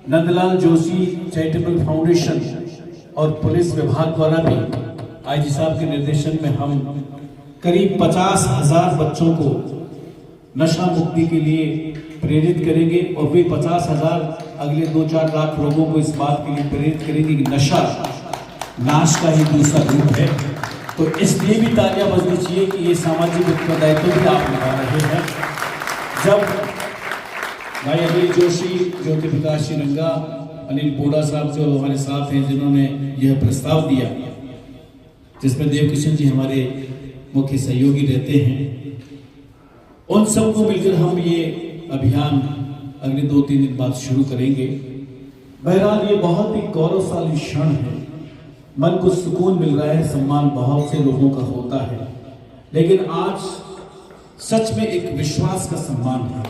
नंदलाल जोशी चैरिटेबल फाउंडेशन और पुलिस विभाग द्वारा भी आईजी साहब के निर्देशन में हम करीब 50,000 बच्चों को नशा मुक्ति के लिए प्रेरित करेंगे, और वे 50,000 अगले 2-4 लाख लोगों को इस बात के लिए प्रेरित करेंगे कि नशा नाश का ही दूसरा रूप है। तो इसलिए भी तालियां बजनी चाहिए कि ये सामाजिक उत्तरदायित्व भी आप निभा रहे हैं। जब भाई अनिल जोशी, ज्योति प्रकाश श्रीरंगा, अनिल बोड़ा साहब जो हमारे साथ हैं, जिन्होंने यह प्रस्ताव दिया, जिसमें देवकिशन जी हमारे मुख्य सहयोगी रहते हैं, उन सबको मिलकर हम ये अभियान अगले 2-3 दिन बाद शुरू करेंगे। बहरहाल ये बहुत ही गौरवशाली क्षण है, मन को सुकून मिल रहा है, सम्मान बहुत से लोगों का होता है, लेकिन आज सच में एक विश्वास का सम्मान है,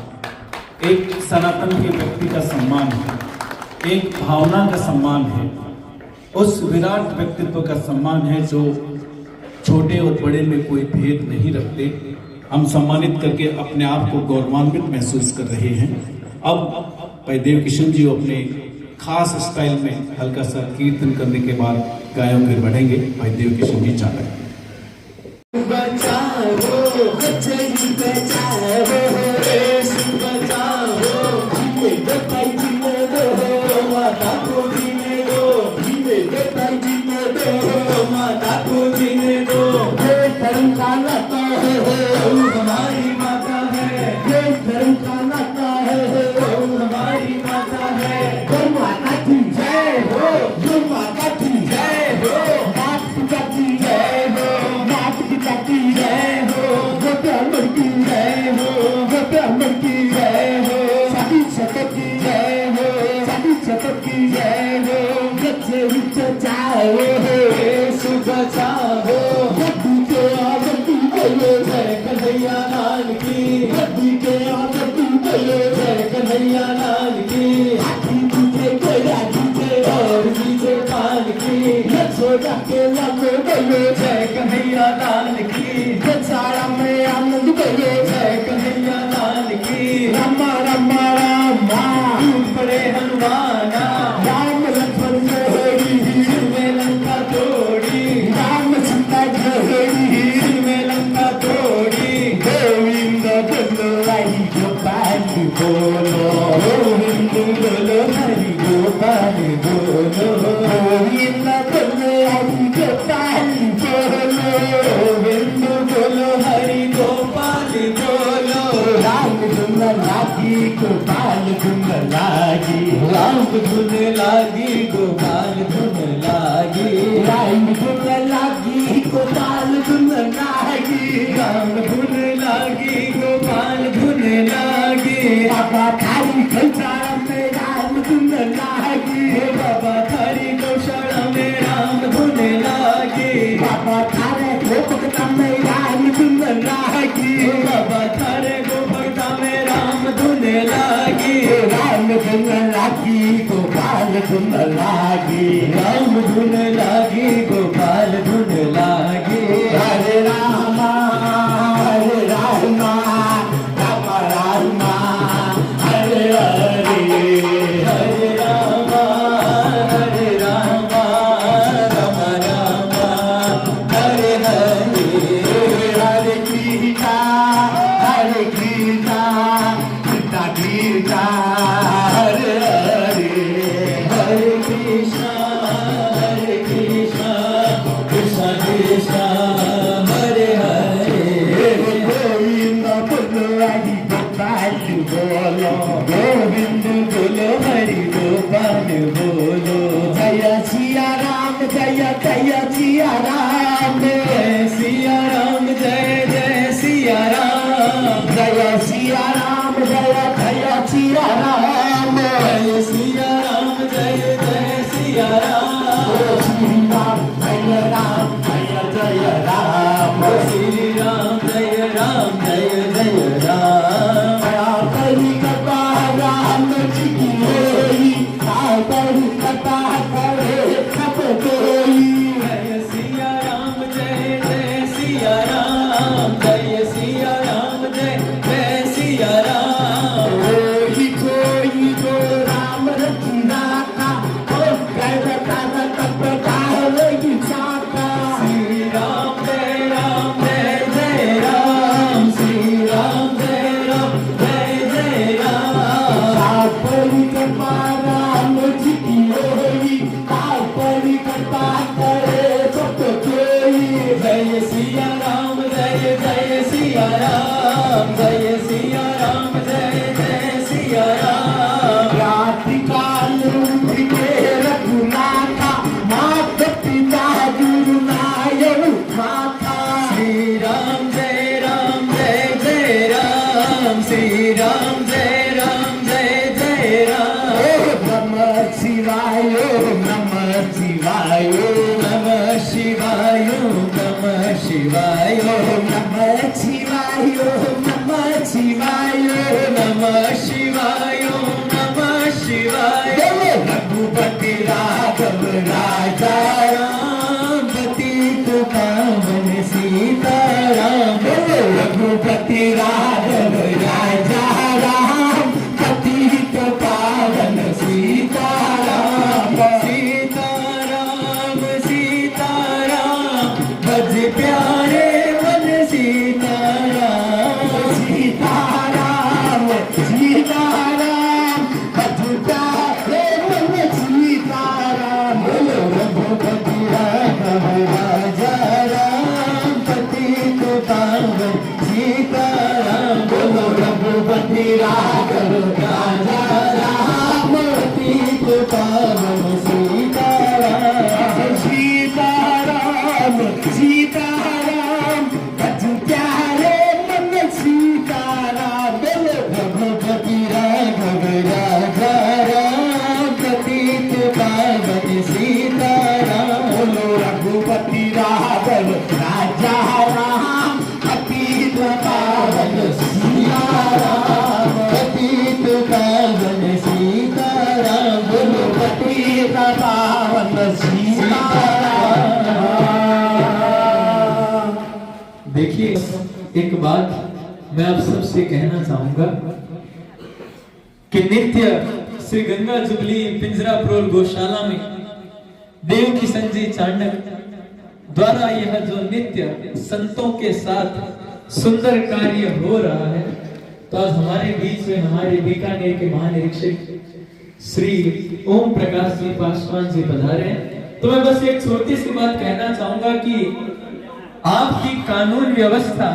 एक सनातन के व्यक्ति का सम्मान है, एक भावना का सम्मान है, उस विराट व्यक्तित्व का सम्मान है जो छोटे और बड़े में कोई भेद नहीं रखते। हम सम्मानित करके अपने आप को गौरवान्वित महसूस कर रहे हैं। अब भाई देवकिशन जी अपने खास स्टाइल में हल्का सा कीर्तन करने के बाद गायों फिर बढ़ेंगे। भाई देवकिशन जी चाह रहे हैं। हमारी माता है, ये धर्म का नाता है, हमारी माता है। गौ माता की जय हो, गौ माता की जय हो, मात पिता की जय हो, मात पिता की जय हो, गौ ब्राह्मण की जय हो, गौ ब्राह्मण की जय हो, सभी शतक की जय हो, सभी शतक की जय हो। बच्चे बचाओ हो, सुबह जाओ, बच्चों को आगती गई जाके लालो बोलो जय कन्हैया लाल की, सारा में आनंद बोलो जय कन्हैया लाल की। रामा रामा रामा टूट पड़े हनुमाना, राम लक्ष्मण जोड़ी दिल में लंका तोड़ी, राम सीता जोड़ी दिल में लंका तोड़ी। गोविंद बोलो हरि गोपाल बोलो गोविंद बोलो हरि गोपाल बोलो, गोविंद बोलो हरि गोपाल बोलो गोविंद बोलो हरि गोपाल बोलो। राम धुन लागी गोपाल धुन लागी राम धुन लागी गोपाल धुन लागी, राम धुन लागी गोपाल धुन लागी राम धुन लागी गोपाल धुन लागी। बाबा थारी गौशाला में राम धुन लागी बाबा थारी गौशाला में राम धुन लागी, बाबा थारे गोपकता में राम धुन लागी बाबा थारे गोपकता में राम धुन लागी। राम धुन लागी गोपाल धुन लागी राम धुन लागी गोपाल धुन लागी। हरे रामा हरे रामा राम रामा हरे हरे हरे रामा हरे रामा राम रामा हरे हरे। हरे गीता गीता गीता हरे हरे हरे कृष्णा कृष्णा कृष्णा हरे हरे। गोविंद बोलो हरि गोपाल बोलो गोविंद बोलो हरि गोपाल बोलो, जय सिया राम जय जय सिया राम जय सिया राम जय जय सिया राम, जय सिया राम जय जय सिया राम जय सिया राम जय जय सिया राम। श्री राम जय राम जय जय राम श्री राम जय राम जय जय राम। करी कथा राम जी की होई करी कथा करे सब कोई जय सिया राम जय जय सिया राम, जय सिया राम जय जय सिया राम। कोई जो राम रचना का ओ कहता तब होगी साका श्री राम जय जय राम, श्री राम जय जय राम। परी कृपा राम जी की होई परी कृपा करे सब कोई जय सिया राम जय जय सिया राम, जय सिया राम जय जय सिया राम। रात्रि काल के रघुनाथा मात पिता गुरु नायक माता श्री राम जय जय राम, श्री राम जय जय राम। नमः शिवाय नमः शिवाय नमः शिवाय नमः शिवाय नमः शिवाय नमः शिवाय नमः शिवाय नमः शिवाय। रघुपति राघव राजा राम पतित पावन सीताराम, रघुपति राघव राजा राम पतित पावन सीताराम सीताराम सीताराम भज प्यारे मन सीताराम। सीताराम सीताराम भजता हे मन सीताराम रघुपति राघव राजा राम पतित पावन सीताराम, बोलो रघुपति राघव राजा राम पतित पावन सीताराम। सीताराम सीताराम भज प्यारे मन सीताराम रघुपति राघव राजा राम पतित पावन सीताराम, बोलो रघुपति राघव राजा राम पतित पावन सीताराम पतित पावन सीताराम, बोलो पतित पावन सीताराम देखिए, एक बात मैं आप सबसे कहना चाहूंगा कि नित्य श्री गंगा जुबली पिंजराप्रोल गौशाला में देव किशन जी चांडक द्वारा यह जो नित्य संतों के साथ सुंदर कार्य हो रहा है, तो आज हमारे बीच में हमारे बीकानेर के महानिरीक्षक श्री ओम प्रकाश जी पासवान जी पधारे हैं। तो मैं बस एक छोटी सी बात कहना चाहूंगा कि आपकी कानून व्यवस्था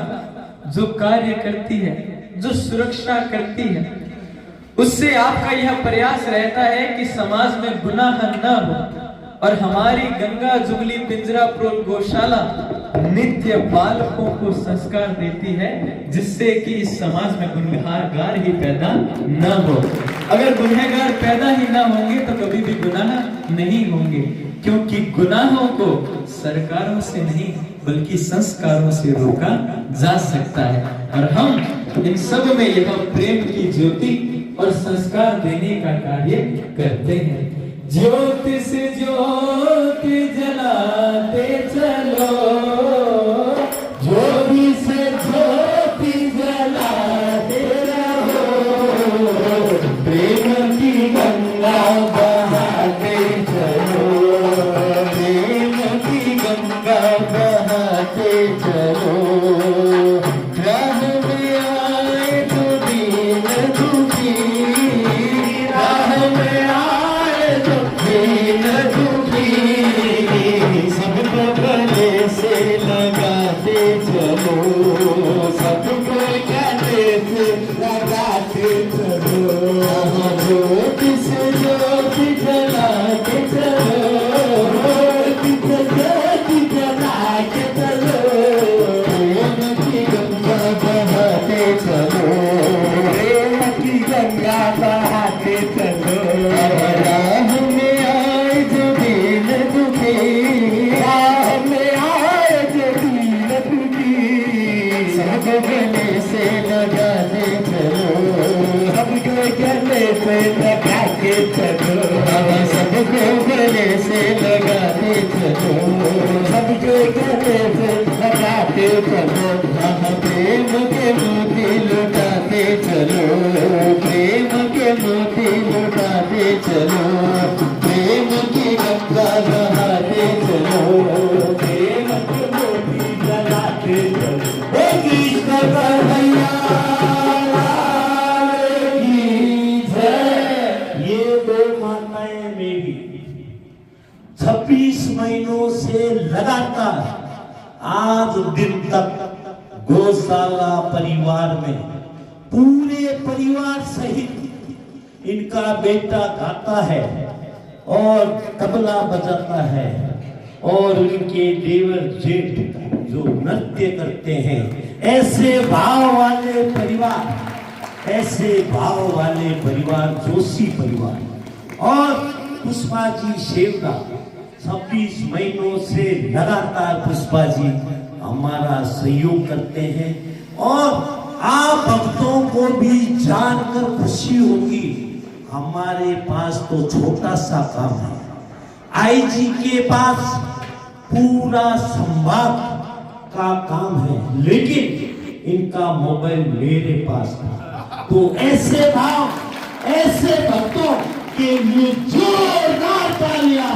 जो कार्य करती है, जो सुरक्षा करती है, उससे आपका यह प्रयास रहता है कि समाज में गुनाह न हो। और हमारी गंगा जुबली पिंजराप्रोल गौशाला नित्य बालकों को संस्कार देती है, जिससे कि इस समाज में गुनहगार ही पैदा न हो। अगर गुनहगार पैदा ही ना होंगे तो कभी भी गुनाह नहीं होंगे, क्योंकि गुनाहों को सरकारों से नहीं बल्कि संस्कारों से रोका जा सकता है। और हम इन सब में यह प्रेम की ज्योति और संस्कार देने का कार्य करते हैं। ज्योति से ज्योति जलाते चलो, ज्योति से ज्योति जलाते रहो, प्रेम की गंगा बहाते चलो, प्रेम की गंगा बहाते चलो। राह में आए तो दीन दुखी, राह में आए तो दीन दुखी, सबको गले से लगाते चलो, सबको गले से लगाते चलो। ज्योति से ज्योति जलाते चलो, ज्योति से ज्योति जलाते चलो, प्रेम की गंगा बहाते चलो, प्रेम की गंगा बहाते चलो। राह में आए जो दीन दुखी, राह में आए जो दीन दुखी, सबको गले से लगाते चलो, सबको गले से लगाते चलो, सबको गले से लगाते चलो, सबको गले से लगाते चलो। प्रेम के मोती लुटाते चलो, प्रेम के मोती लुटाते चलो, प्रेम की गंगा बहाते चलो, प्रेम के मोती जलाते चलो। हे कृष्ण कन्हैया लाल की जय। ये दो माताएं मेरी 26 महीनों से लगातार आज दिन तक गौशाला परिवार में पूरे परिवार सहित इनका बेटा गाता है और तबला बजाता है, और उनके देवर जेठ जो नृत्य करते हैं। ऐसे भाव वाले परिवार, ऐसे भाव वाले परिवार, जोशी परिवार और पुष्पा जी शेवड़ा 26 महीनों से लगातार पुष्पा जी हमारा सहयोग करते हैं। और आप भक्तों को भी जानकर खुशी होगी, हमारे पास तो छोटा सा काम है, आईजी के पास पूरा संभाग का काम है, लेकिन इनका मोबाइल मेरे पास था। तो ऐसे भाव, ऐसे भक्तों के लिए जोरदार तालियां।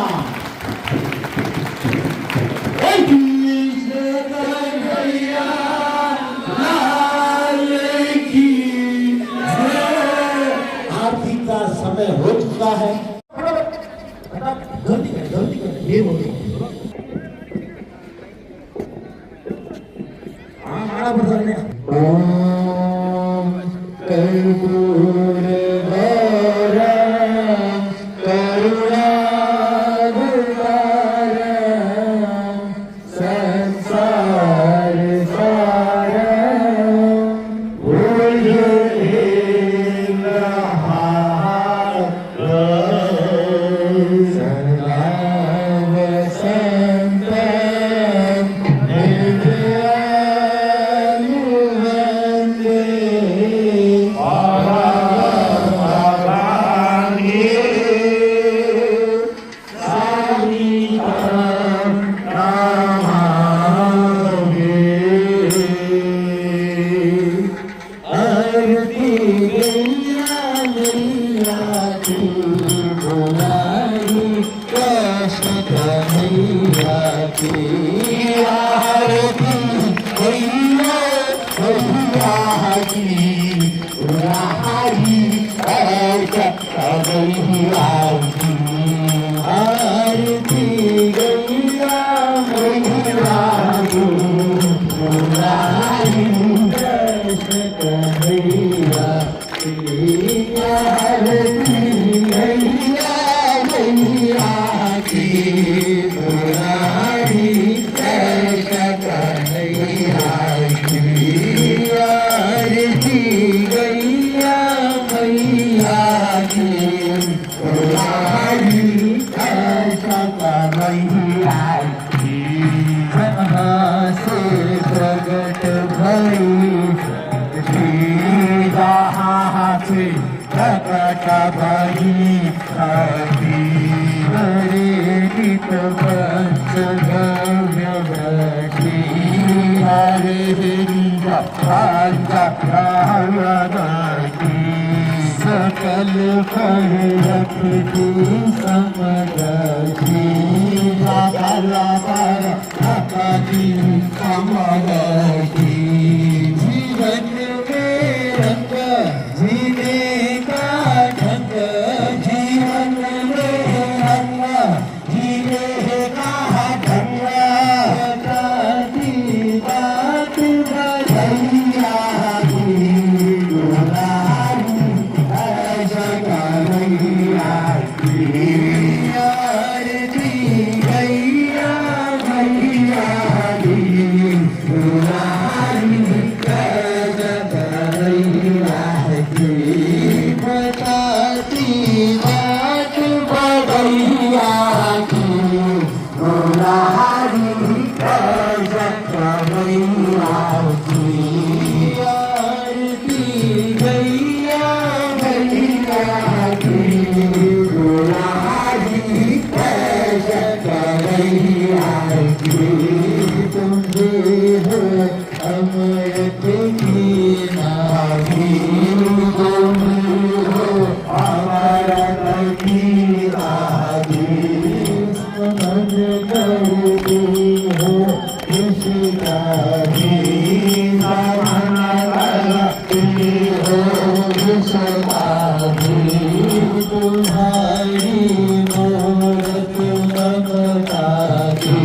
आरती का समय हो चुका है, जल्दी कर, ये हो गया। ओम कर्पूर गौरम करुणावतारम संसार सारम मुरारी कृष्ण कन्हैया की आरती मैया मैया की मुरारी कृष्ण कन्हैया की आरती गैया मैया की मुरारी कृष्ण कन्हैया की आरती गैया मैया की मुरारी कृष्ण कन्हैया की आरती गैया मैया की मुरारी कृष्ण कन्हैया की जहाँ से प्रगट भई जहाँ से प्रकट भई हरे नित पंच भव्य भटी हरे पंच भव्य सकल फल रखती समदर्शी सकल फल रखती समदर्शी जीवन में रंग जीने का ढंग जीवन में रंग जीने का ढंग बताती बात बधैया की मुरारी कृष्ण कन्हैया की आरती गैया मैया की मुरारी कृष्ण कन्हैया की बताती बात बधैया की मुरारी कृष्ण कन्हैया की आरती गैया मैया की मुरारी कृष्ण कन्हैया की तुम्हे हो अमृत की नाभी तुम्हे हो अमृत की नाभी समझ करती हो इसका भी समझ करती हो इसका भी तुम्हारी मूरत ममता की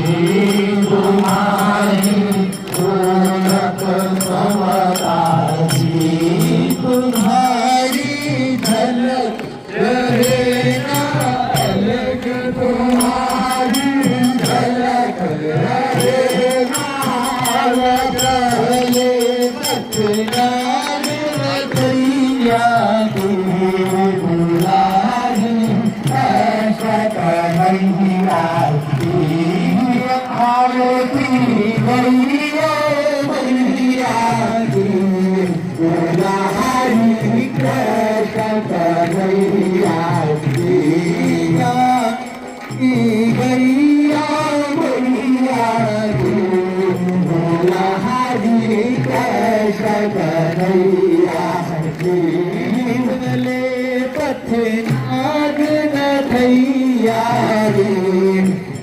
तुम्हारी मूरत ममता की तुम्हारी झलक रहे ना अलग तुम्हारी झलक रहे ना अलग ये सत्यनारायण रतैया की मुरारी कृष्ण कन्हैया की आरती गैया मैया की मुरारी कृष्ण कन्हैया की आरती गैया मैया की मुरारी कृष्ण कन्हैया की बोले पथे नाग नथैया रे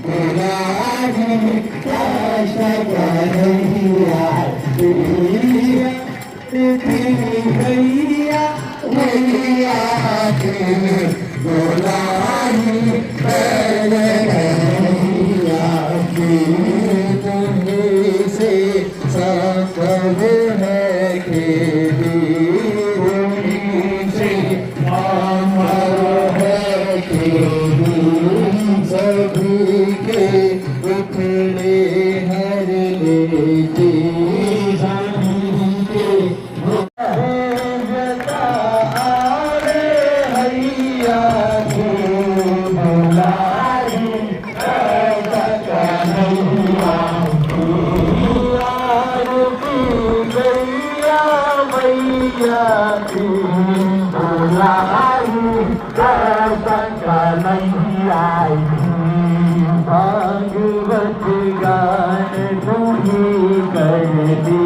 मुरारी कृष्ण कन्हैया की गैया मैया की मुरारी कृष्ण कन्हैया की तुम्हें से सकल है खेती से अमर है खेती सभी के उखड़े हर लेती सभी के भोगता आवे हैया की मुरारी कृष्ण कन्हैया की आरती गैया मैया की मुरारी कृष्ण कन्हैया की भागवत गान तुम्ही करती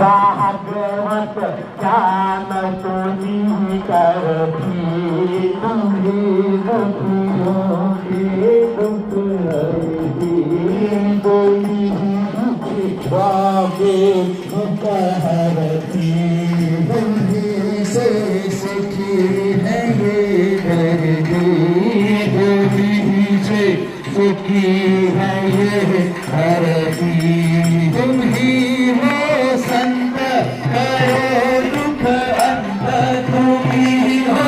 भागवत गान तुम्ही करती तुम्ही तुम ही हो संत करो दुख अंत, तुम ही हो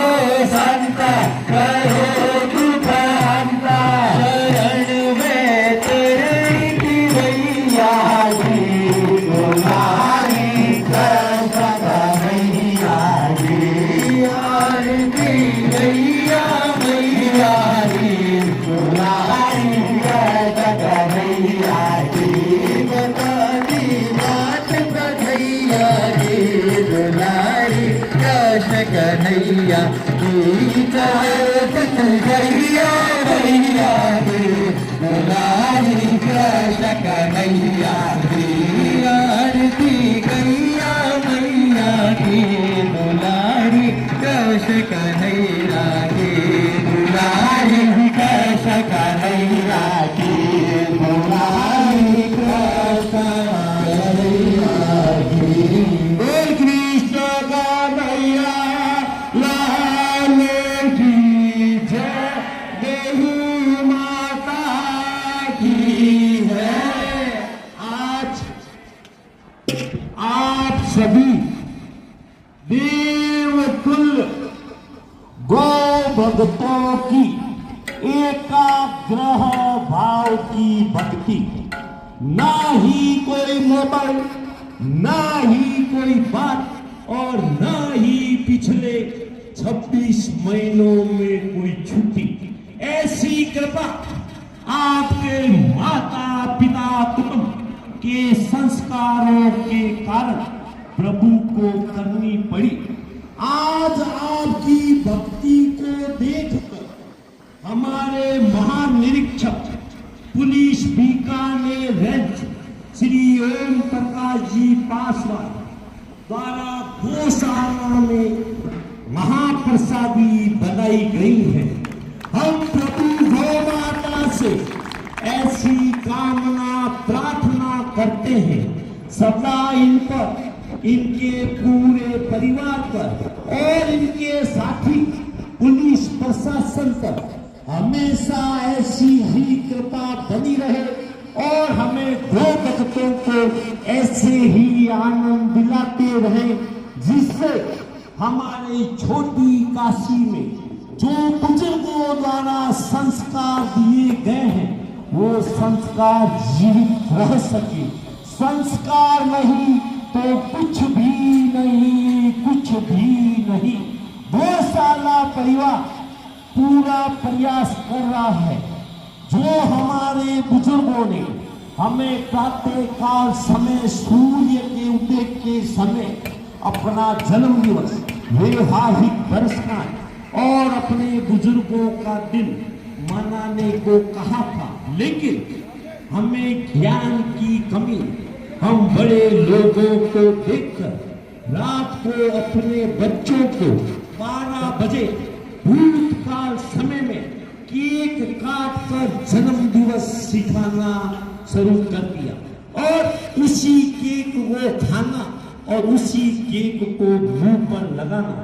संत करो दुख अंत, शरण में तेरे की भैया जी, तुम्हारी कसक भैया जी, आरती भैया भैया जी, तुम्हारी कसक भैया जी, बतानी बात कन्हैया जी, दुलारी कसक भैया जी, भैया भैया जी, दुलारी कसक भैया जी, आरती गैया मैया जी, दुलारी कसक भैया जी, दुलारी कसक भैया जी, दुलारी कसक भैया जी। बोल कृष्ण का भैया लाल की जय, देवी माता की है। आज आप सभी देवतुल्य गौ भक्तों की एकाग्रह भाव की भक्ति, ना ही कोई मोबाइल, ना ही कोई बात और ना ही पिछले 26 महीनों में कोई छुट्टी, ऐसी कृपा आपके माता पिता कुटुंब के संस्कारों के कारण प्रभु को करनी पड़ी। आज आपकी भक्ति को देखकर हमारे महानिरीक्षक पुलिस बीकानेर रेंज श्री ओम प्रकाश जी पासवान द्वारा गौशाला में महाप्रसादी बनाई गई है। हम प्रभु गौ माता से ऐसी कामना प्रार्थना करते हैं, सदा इन पर, इनके पूरे परिवार पर और इनके साथी पुलिस प्रशासन पर हमेशा ऐसी ही कृपा बनी रहे और हमें गौ भक्तों को ऐसे ही आनंद दिलाते रहे, जिससे हमारे छोटी काशी में जो बुजुर्गों द्वारा संस्कार दिए गए हैं वो संस्कार जीवित रह सके। संस्कार नहीं तो कुछ भी नहीं, कुछ भी नहीं। गौशाला परिवार पूरा प्रयास कर रहा है। जो हमारे बुजुर्गों ने हमें प्रातः काल समय सूर्य के उदय के समय अपना जन्म दिवस, वैवाहिक वर्षगांठ और अपने बुजुर्गों का दिन मनाने को कहा था, लेकिन हमें ज्ञान की कमी, हम बड़े लोगों को देखकर रात को अपने बच्चों को 12 बजे भूतकाल समय में केक काट कर जन्म दिवस सिखाना शुरू कर दिया और उसी केक को खाना और उसी केक को मुंह पर लगाना।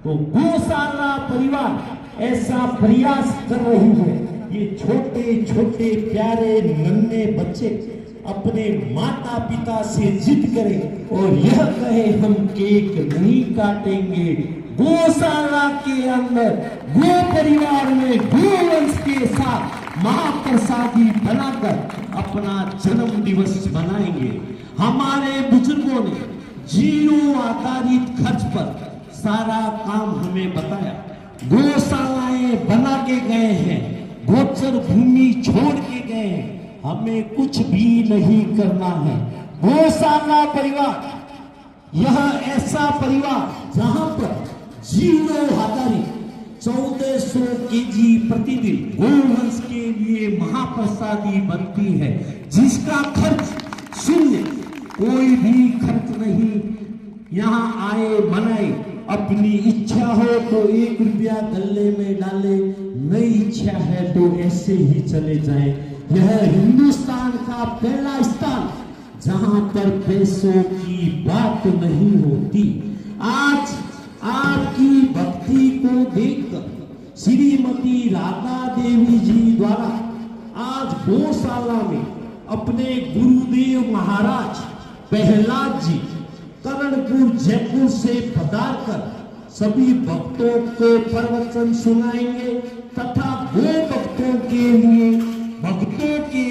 तो गौशाला परिवार ऐसा प्रयास कर रही है। ये छोटे छोटे प्यारे नन्हे बच्चे अपने माता पिता से जिद करें और यह कहे हम केक नहीं काटेंगे। गौशाला के अंदर गो परिवार में गोवंश के साथ महाप्रसादी बनाकर अपना जन्म दिवस मनाएंगे। हमारे बुजुर्गों ने जीरो आधारित खर्च पर सारा काम हमें बताया। गौशालाएं बना के गए हैं, गोचर भूमि छोड़ के गए हैं। हमें कुछ भी नहीं करना है। गौशाला परिवार यह ऐसा परिवार जहां पर जीरो आधारित 1400 केजी प्रतिदिन गोवंश के लिए महाप्रसादी बनती है, जिसका खर्च शून्य, कोई भी खर्च नहीं। यहाँ आए बनाए अपनी इच्छा हो तो 1 रुपया गले में डाले, नई इच्छा है तो ऐसे ही चले जाए। यह हिंदुस्तान का पहला स्थान जहां पर पैसों की बात नहीं होती। आज आपकी भक्ति को देखकर श्रीमती राधा देवी जी द्वारा आज गौशाला में अपने गुरुदेव महाराज प्रहलाद जी करणपुर जयपुर से पधारकर सभी भक्तों को प्रवचन सुनाएंगे तथा वो भक्तों के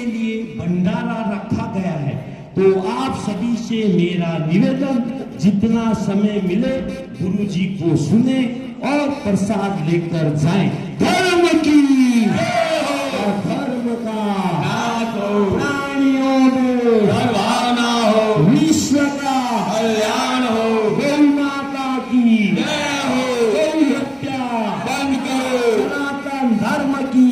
लिए भंडारा रखा गया है। तो आप सभी से मेरा निवेदन, जितना समय मिले गुरु जी को सुने और प्रसाद लेकर जाएं। धर्म की धर्म का प्राणियों में भावना हो, विश्व का कल्याण हो, गौ माता की जय हो, गौ हत्या बंद करो, सनातन धर्म की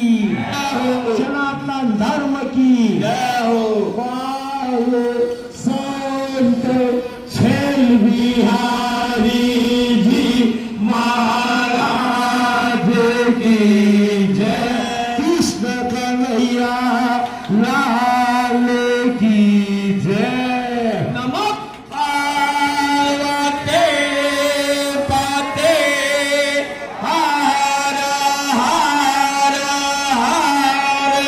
सनातन धर्म की जय हो। संत छेल बिहारी जी महाराज की जय। कृष्ण कन्हैया लाल की जय। नमः पार्वती पते हर हर हर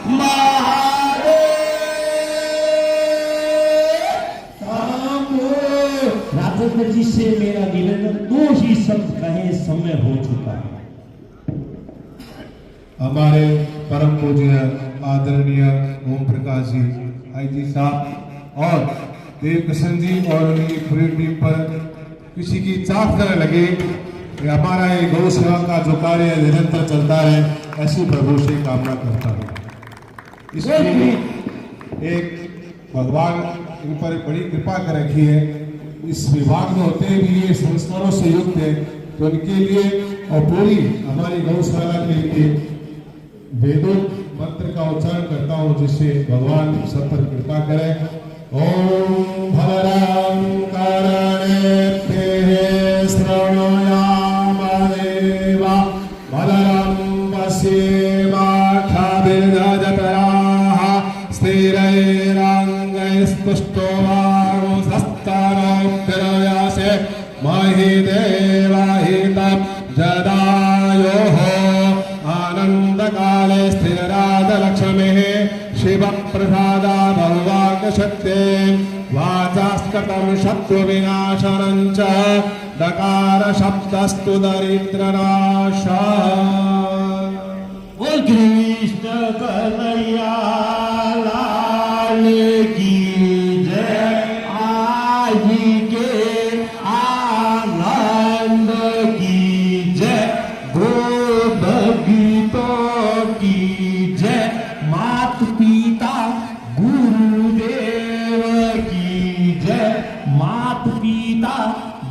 महादेव। राजेंद्र जी से मेरा निवेदन, 2 ही शब्द कहे, समय हो चुका है। हमारे परम पूज्य आदरणीय ओम प्रकाश जी आईजी साहब और देवकिशन जी और उनकी पूरी टीम पर किसी की चाक न लगे कि हमारा ये गौ सेवा का जो कार्य निरंतर चलता है, ऐसी प्रभु से कामना करता हूँ। इसलिए एक भगवान इन पर बड़ी कृपा कर रखी है। इस विभाग में होते भी ये संस्कारों से युक्त है, तो उनके लिए और पूरी हमारी गौशाला के लिए वेदों मंत्र का उच्चारण करता हूँ, जिससे भगवान सब पर कृपा करे। ओम भद्रं कर्णेभ्यः शृणुयाम देवा भद्रं पश्येमाक्षभिर्यजत्राः स्थिरैरङ्गैस्तुष्टुवांसस्तनोऽभ्यर्यासे महि देवहितं जदायुः आनन्दकाले स्थिरादलक्ष्मीः शिवप्रसादा भगवाकशक्ते वाचास्कतं शत्रुविनाशनं च दकार शब्दस्तु दरिद्रनाशः। बोल कृष्ण कन्हैया लाल की जय। आज के आनंद की जय, गो भक्तों की जय, मात पिता गुरुदेव की जय, मात पिता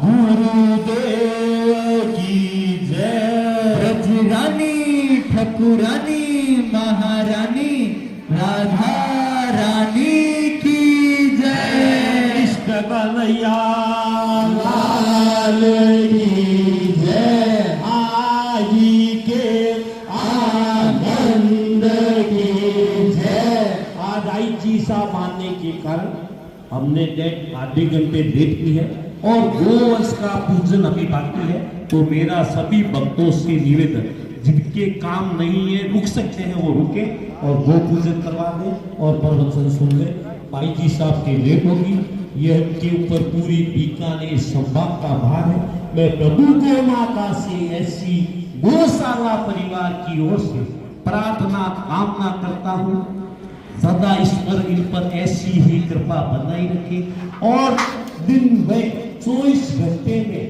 गुरुदेव की जय। ब्रजरानी ठकुरानी महारानी राधा रानी की जय। कृष्ण कन्हैया लाल की जय। आज के आनंद की जय। आज आईजी साहब आने के कारण हमने आधे घंटे लेट की है और गोवंश का पूजन अभी बाकी है। तो मेरा सभी भक्तों से निवेदन, जिनके काम नहीं है रुक सकते हैं वो रुके और गो पूजन करवा दें और प्रवचन सुन ले। भाई जी साहब की लेट होगी, यह के ऊपर पूरी बीकानेर संभाग का भार है। मैं प्रभु को माता से ऐसी गौशाला परिवार की ओर से प्रार्थना कामना करता हूँ, सदा ईश्वर इन पर ऐसी ही कृपा बनाई रखे और दिन भर 24 घंटे में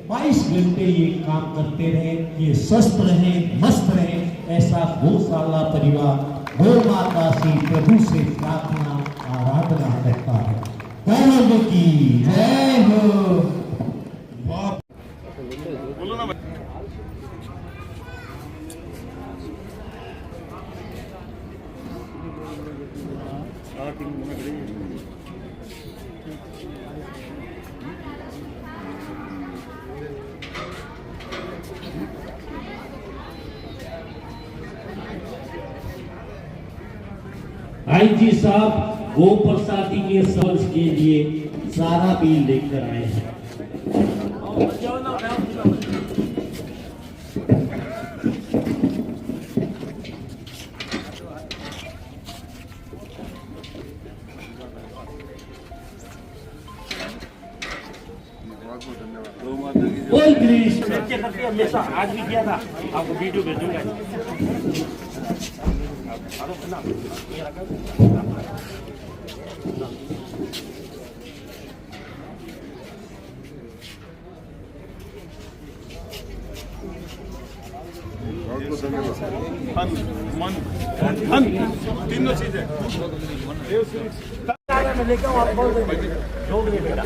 22 घंटे ये काम करते रहे, ये स्वस्थ रहे, मस्त रहे। ऐसा गौशाला परिवार गौ माता से प्रभु से प्रार्थना आराधना करता है। गौरव की जय हो। आईजी साहब गो प्रसादी के सर्च के लिए सारा बिल लेकर आए हैं। बोल ग्रीश करके हमेशा आज भी किया था, आपको वीडियो भेजूंगा। तीनों चीजें मैं लेकर आऊँ, आप बोल देंगे जो भी बेटा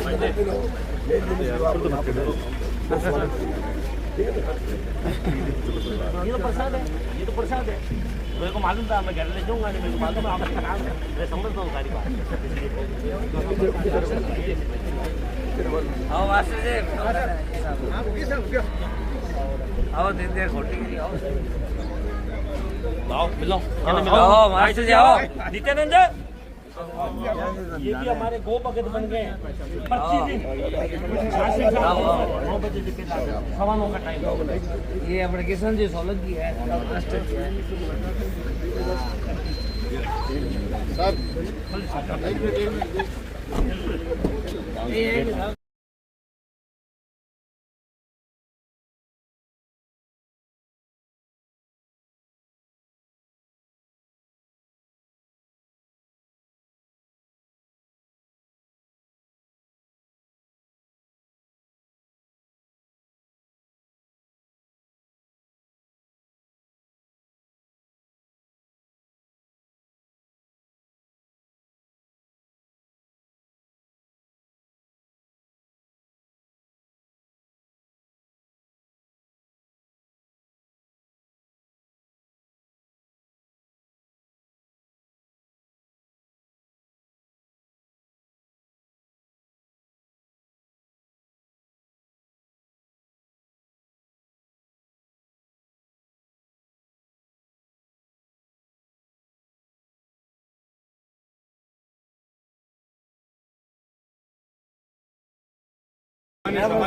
ये तो प्रसाद है, ये तो प्रसाद है। मेरे को मालूम था, मैं घर ले जाऊंगा, मेरे को मालूम है आपका काम है, मैं समझता हूँ सारी बात। आओ मास्टर जी, आओ दे खोटी आओ मिलो, आओ मास्टर जी, आओ नित्यानंद। ये भी हमारे गो भगत बन गए हैं। 25 दिन 9 बजे टिकट सवा 9 का टाइम। ये अपने किशन जी सोलंकी है सर।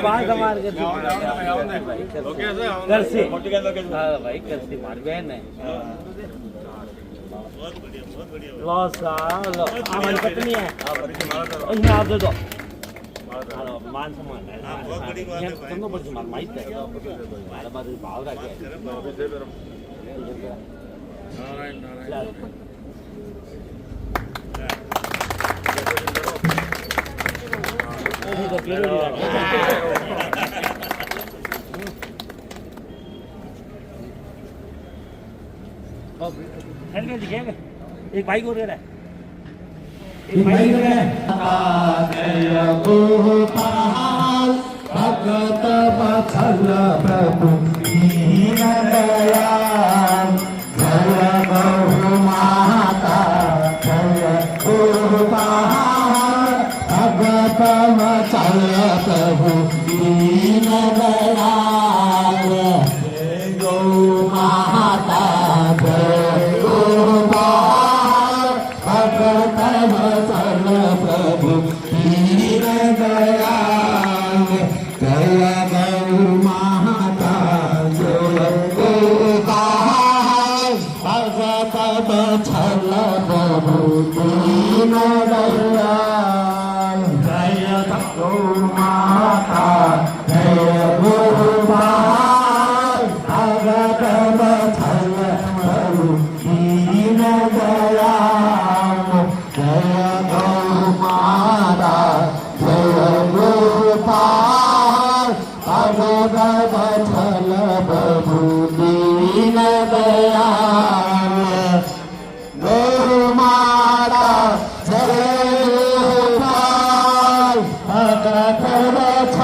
मार के भाई करसी मार बहन है हमारी पत्नी है, उसमें आप दे दो मान सम्मान है। तुमको बड़ी सम्मान माहित है हमारा बात भाव रखे एक भाई को दे रहा है, एक भाई को भगत बचल प्रभु दीन दयाल, जय गौ माता जय गोपाल, भगत बचल प्रभु दीन दयाल, जय गौ माता जय गोपाल, भगत बचल प्रभु दीन दयाल, जय गौ माता जय गोपाल, भगत बचल प्रभु दीन दयाल, जय गौ माता जय गोपाल, भगत बचल प्रभु दीन दयाल, जय गौ माता जय गोपाल, भगत बचल प्रभु दीन दयाल, गौ माता जय गोपाल, भगत बचल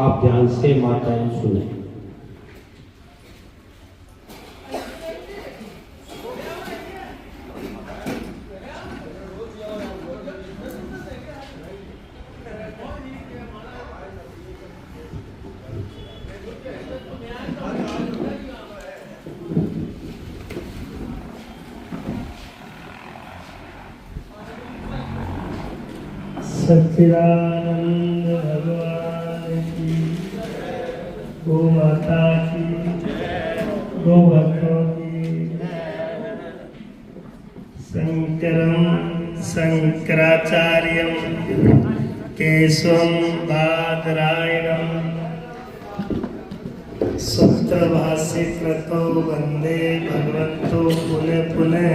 आप ध्यान से माताएं सुने। सच्चिदानंद भगवान की, गो माता की, गो भक्तों की। शंकरम शंकराचार्यम केशवम बादरायणम सूत्रभाष्य कृतो वंदे भगवन्तो पुनः पुनः।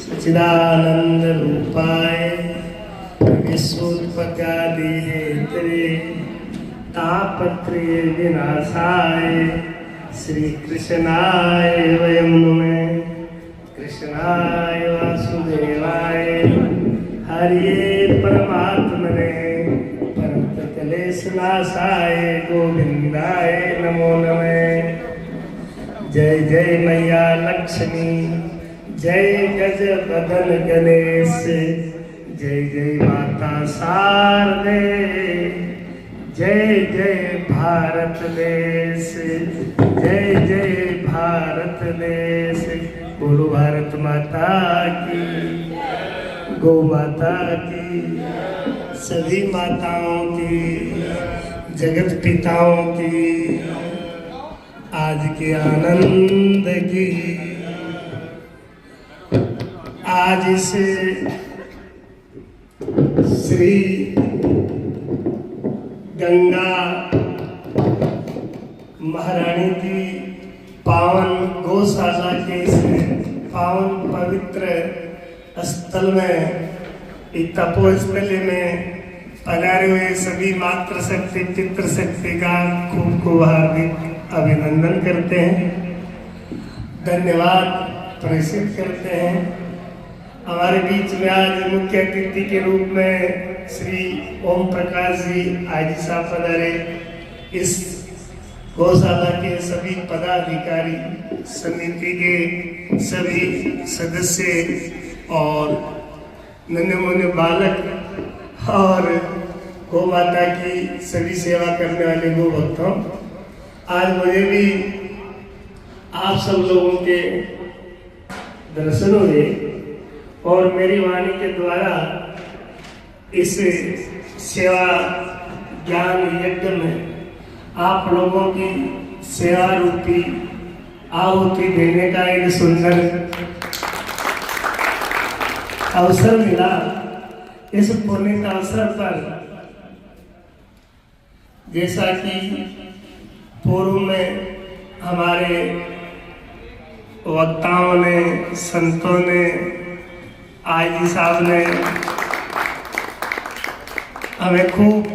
सच्चिदानंद रूपाय विश्वोत्पत्त्यादि हेतवे तापत्रय विनाशाय श्री कृष्णाय वयं नमः। कृष्णाय वासुदेवाय हरिये परमात्मने परमक्लेशनाशाय गोविंदाय नमो नमः। जय जय मैया लक्ष्मी, जय गज बदन गणेश, जय जय माता शारदे, जय जय भारत देश, जय जय भारत देश। बोलो भारत माता की, गौ माता की, सभी माताओं की, जगत पिताओं की आज के आनंद की। आज इस श्री गंगा महारानी की पावन गौशाला के इस पावन पवित्र स्थल में, एक तपोस्थली में पधारे हुए सभी मातृशक्ति पितृशक्ति का खूब खूब हार्दिक अभिनंदन करते हैं, धन्यवाद प्रेषित करते हैं। हमारे बीच में आज मुख्य अतिथि के रूप में श्री ओम प्रकाश जी आईजी साहब पधारे। इस गौशाला के सभी पदाधिकारी, समिति के सभी सदस्य और नन्हे मुन्ने बालक और गौ माता की सभी सेवा करने वाले गौ भक्तों, आज मुझे भी आप सब लोगों के दर्शन हुए और मेरी वाणी के द्वारा इस सेवा ज्ञान यज्ञ में आप लोगों की सेवा रूपी आहुति देने का एक सुंदर अवसर मिला। इस पुण्य अवसर पर जैसा कि पूर्व में हमारे वक्ताओं ने, संतों ने, आईजी साहब ने हमें खूब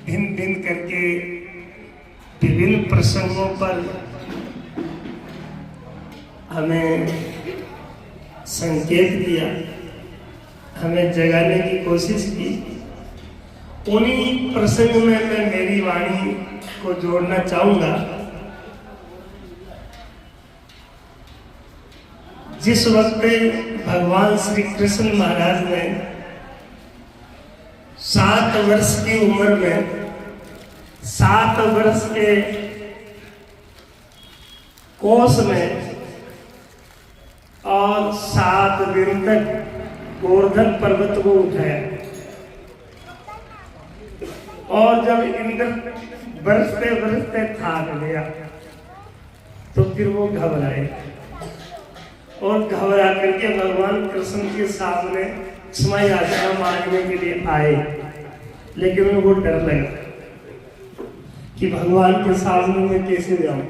भिन्न भिन्न करके विभिन्न प्रसंगों पर हमें संकेत दिया, हमें जगाने की कोशिश की। उन्हीं प्रसंग में मैं मेरी वाणी को जोड़ना चाहूंगा। जिस वक्त भगवान श्री कृष्ण महाराज ने 7 वर्ष की उम्र में 7 वर्ष के कोष में और 7 दिन तक गोवर्धन पर्वत को उठाया। और जब इंद्र बरसते बरसते थक गया तो फिर वो घबराए और घबरा करके भगवान कृष्ण के सामने क्षमा याचना मांगने के लिए आए, लेकिन उनको डर लगा कि भगवान के सामने मैं कैसे जाऊं।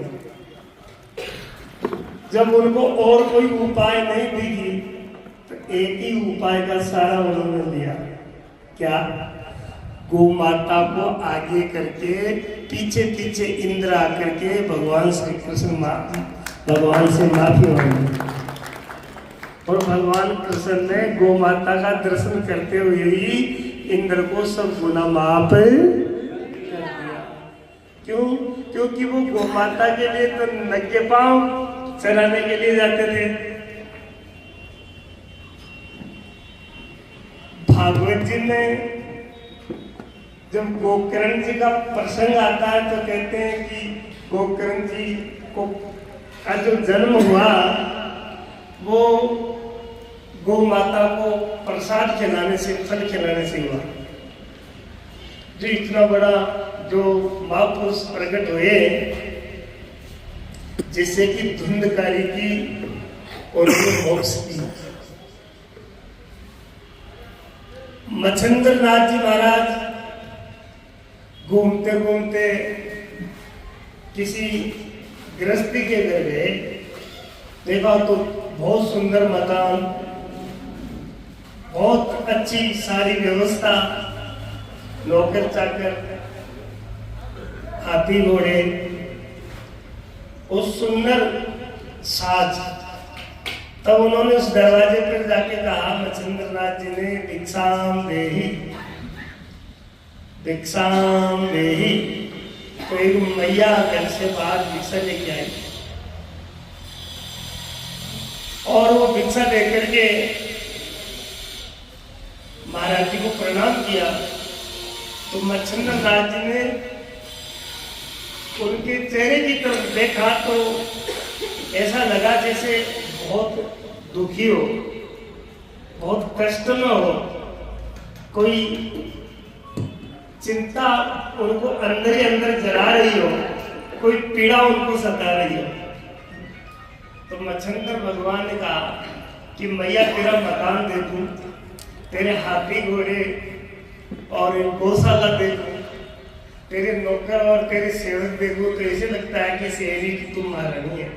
जब उनको और कोई उपाय नहीं दिखी तो एक ही उपाय का सहारा उन्होंने लिया। क्या? गौ माता को आगे करके पीछे पीछे इंद्र आकर के भगवान श्री कृष्ण भगवान से माफी मांगी और भगवान कृष्ण ने गौ माता का दर्शन करते हुए ही इंद्र को सब गुना माफ कर दिया। क्यों? क्योंकि वो गौ माता के लिए तो नंगे पांव चराने के लिए जाते थे। भागवत जी में जब गोकर्ण जी का प्रसंग आता है तो कहते हैं कि गोकर्ण जी को का जो जन्म हुआ वो गौ माता को प्रसाद खिलाने से, फल खिलाने से हुआ। जो इतना बड़ा जो महापुरुष प्रकट हुए जिससे कि धुंधकारी की और मोक्ष की। मच्छिंद्र नाथ जी महाराज घूमते घूमते किसी गृहस्थी के घर गए, देखा तो बहुत सुंदर मकान, बहुत अच्छी सारी व्यवस्था, नौकर चाकर, हाथी घोड़े और सुंदर साज। तब उन्होंने उस दरवाजे पर जाके कहा, मच्छिंद्र नाथ जी ने, भिक्षाम देहि भिक्षाम देहि। तो एक मैया घर से बाहर भिक्षा लेके आई और वो भिक्षा लेकर के महाराज जी को प्रणाम किया। तो मच्छिंद्र नाथ जी ने उनके चेहरे की तरफ देखा तो ऐसा लगा जैसे बहुत दुखी हो, बहुत कष्ट में हो, कोई चिंता उनको अंदर ही अंदर जला रही हो, कोई पीड़ा उनको सता रही हो। तो मच्छिंद्र भगवान ने कहा कि मैया तेरा मकान देखूं, तेरे हाथी घोड़े और गौशाला देखूं, तेरे नौकर और तेरे सेवक देखूं तो ऐसे लगता है कि शहरी की तुम महारानी है।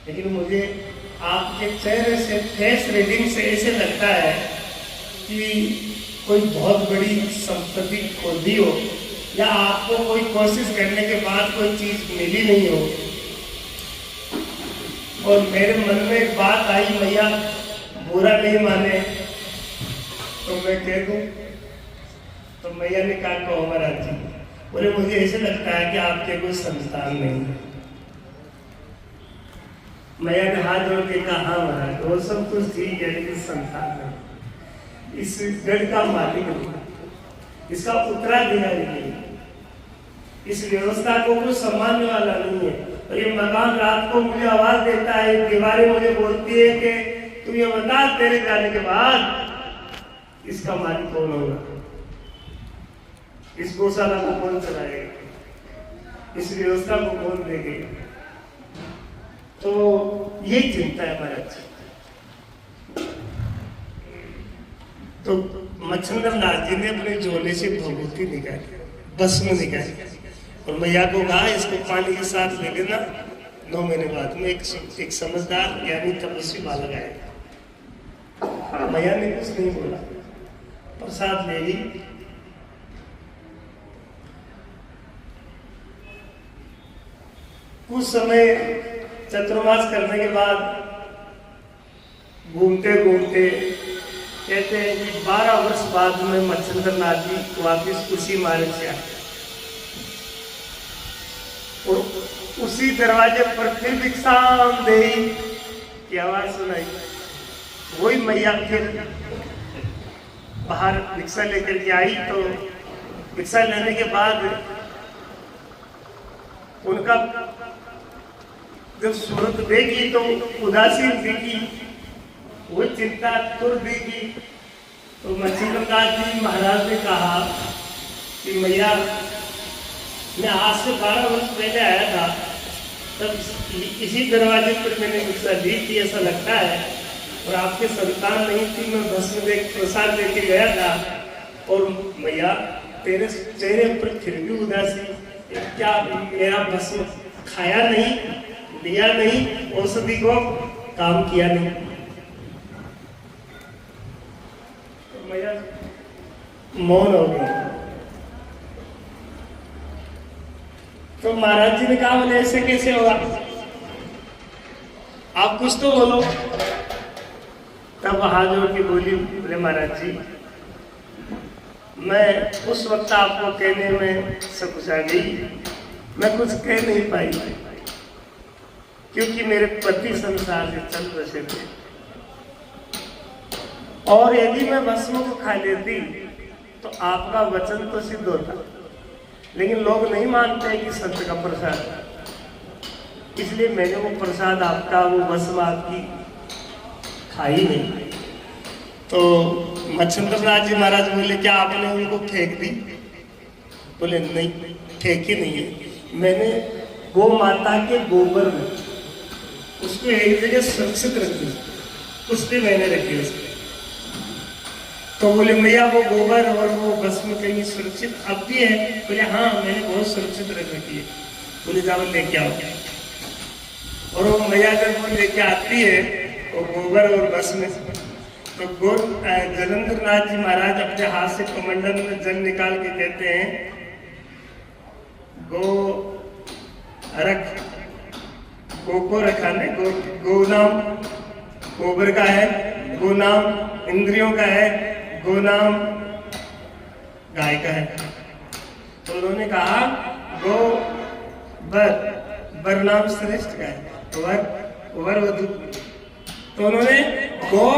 लेकिन मुझे आपके चेहरे से, फेस रीडिंग से ऐसे लगता है कि कोई बहुत बड़ी संपत्ति खोदी हो या आपको कोई कोशिश करने के बाद कोई चीज मिली नहीं हो। और मेरे मन में एक बात आई, मैया बुरा नहीं माने तो मैं कह दूं। तो मैया ने कहा, कहो महाराज जी। बोले, मुझे ऐसे लगता है कि आपके कोई संतान नहीं है। मैया ने हाथ जोड़ के कहा, हाँ महाराज, वो सब कुछ ठीक है लेकिन संतान नहीं। इस गढ़ का मालिक नहीं, इसका उत्तराधिकारी नहीं, इस व्यवस्था को कोई संभालने वाला नहीं है। और ये मकान रात को मुझे आवाज देता है, दीवारें मुझे बोलती है कि तू ये बता, तेरे जाने के बाद इसका मालिक कौन होगा, इस गौशाला को कौन चलाएगा, इस व्यवस्था को कौन देगा। तो यही चिंता है महाराज। तो मच्छिंद्र नाथ जी ने अपने झोले से भभूति निकाली, भस्म निकाली और मैया को कहा, इसको पानी के साथ ले लेना, 9 महीने बाद में एक समझदार यानी तपस्वी बालक आएगा। मैया ने कुछ नहीं बोला, प्रसाद ले ली। कुछ समय चतुर्मास करने के बाद घूमते घूमते कहते हैं कि 12 वर्ष बाद में मच्छिंद्र नाथ जी वापिस उसी मार्ग से आए और उसी दरवाजे पर फिर भिक्षाम देहि की आवाज सुनाई। वही मैया फिर बाहर भिक्षा लेकर के आई। तो भिक्षा लेने के बाद उनका जब सूरत देखी तो उदासीन दिखी, वो चिंता तुर दिखी। तो मच्छिंद्रनाथ जी महाराज ने कहा कि मैया, मैं आज से 12 वर्ष पहले आया था, तब इसी दरवाजे पर मैंने गुस्सा दी थी, ऐसा लगता है, और आपके संतान नहीं थी, मैं भस्म देख प्रसाद लेके गया था, और मैया तेरे चेहरे पर फिर भी उदासी, क्या मेरा भस्म खाया नहीं, लिया नहीं, औषधि को काम किया नहीं। तो मैया मौन हो गई। तो महाराज जी ने कहा, बोले ऐसे कैसे होगा, आप कुछ तो बोलो। तब हाथ जोड़ के बोली, बोले महाराज जी, मैं उस वक्त आपको कहने में सकुचा गई, मैं कुछ कह नहीं पाई, क्योंकि मेरे पति संसार से चल बसे थे, और यदि मैं भस्म को खा लेती तो आपका वचन तो सिद्ध होता, लेकिन लोग नहीं मानते हैं कि संत का प्रसाद, इसलिए मैंने वो प्रसाद आपका, वो भस्म आपकी खाई नहीं। तो मच्छिंद्रनाथ जी महाराज बोले, क्या आपने उनको फेंक दी? बोले नहीं, फेंकी नहीं है, मैंने गौ माता के गोबर में उसको एक जगह सुरक्षित रख दी, उस पे मैंने रखी उसको। तो बोले मैया, वो गोबर और वो भस्म कहीं सुरक्षित अब भी है? बोले हाँ, मैंने बहुत सुरक्षित रख रखी है। बोले जाओ लेके आओ। और वो मैया जब वो लेके आती है वो गोबर और भस्म, तो जलंधर नाथ जी महाराज अपने हाथ से कमंडल में जल निकाल के कहते हैं, गो रख, गो को रखा ने, गो नाम गोबर का है, गो नाम इंद्रियों का है, गो नाम गाय का है। तो उन्होंने कहा गो बर नाम श्रेष्ठ का है, वर वधु। तो उन्होंने गो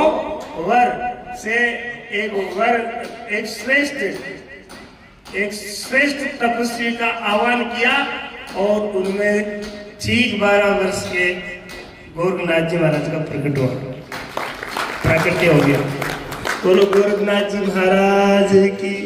वर से एक श्रेष्ठ तपस्वी का आह्वान किया, और उनमें ठीक 12 वर्ष के गोरखनाथ जी महाराज का प्राकट्य हो गया। बोलो गोरखनाथ जी महाराज की।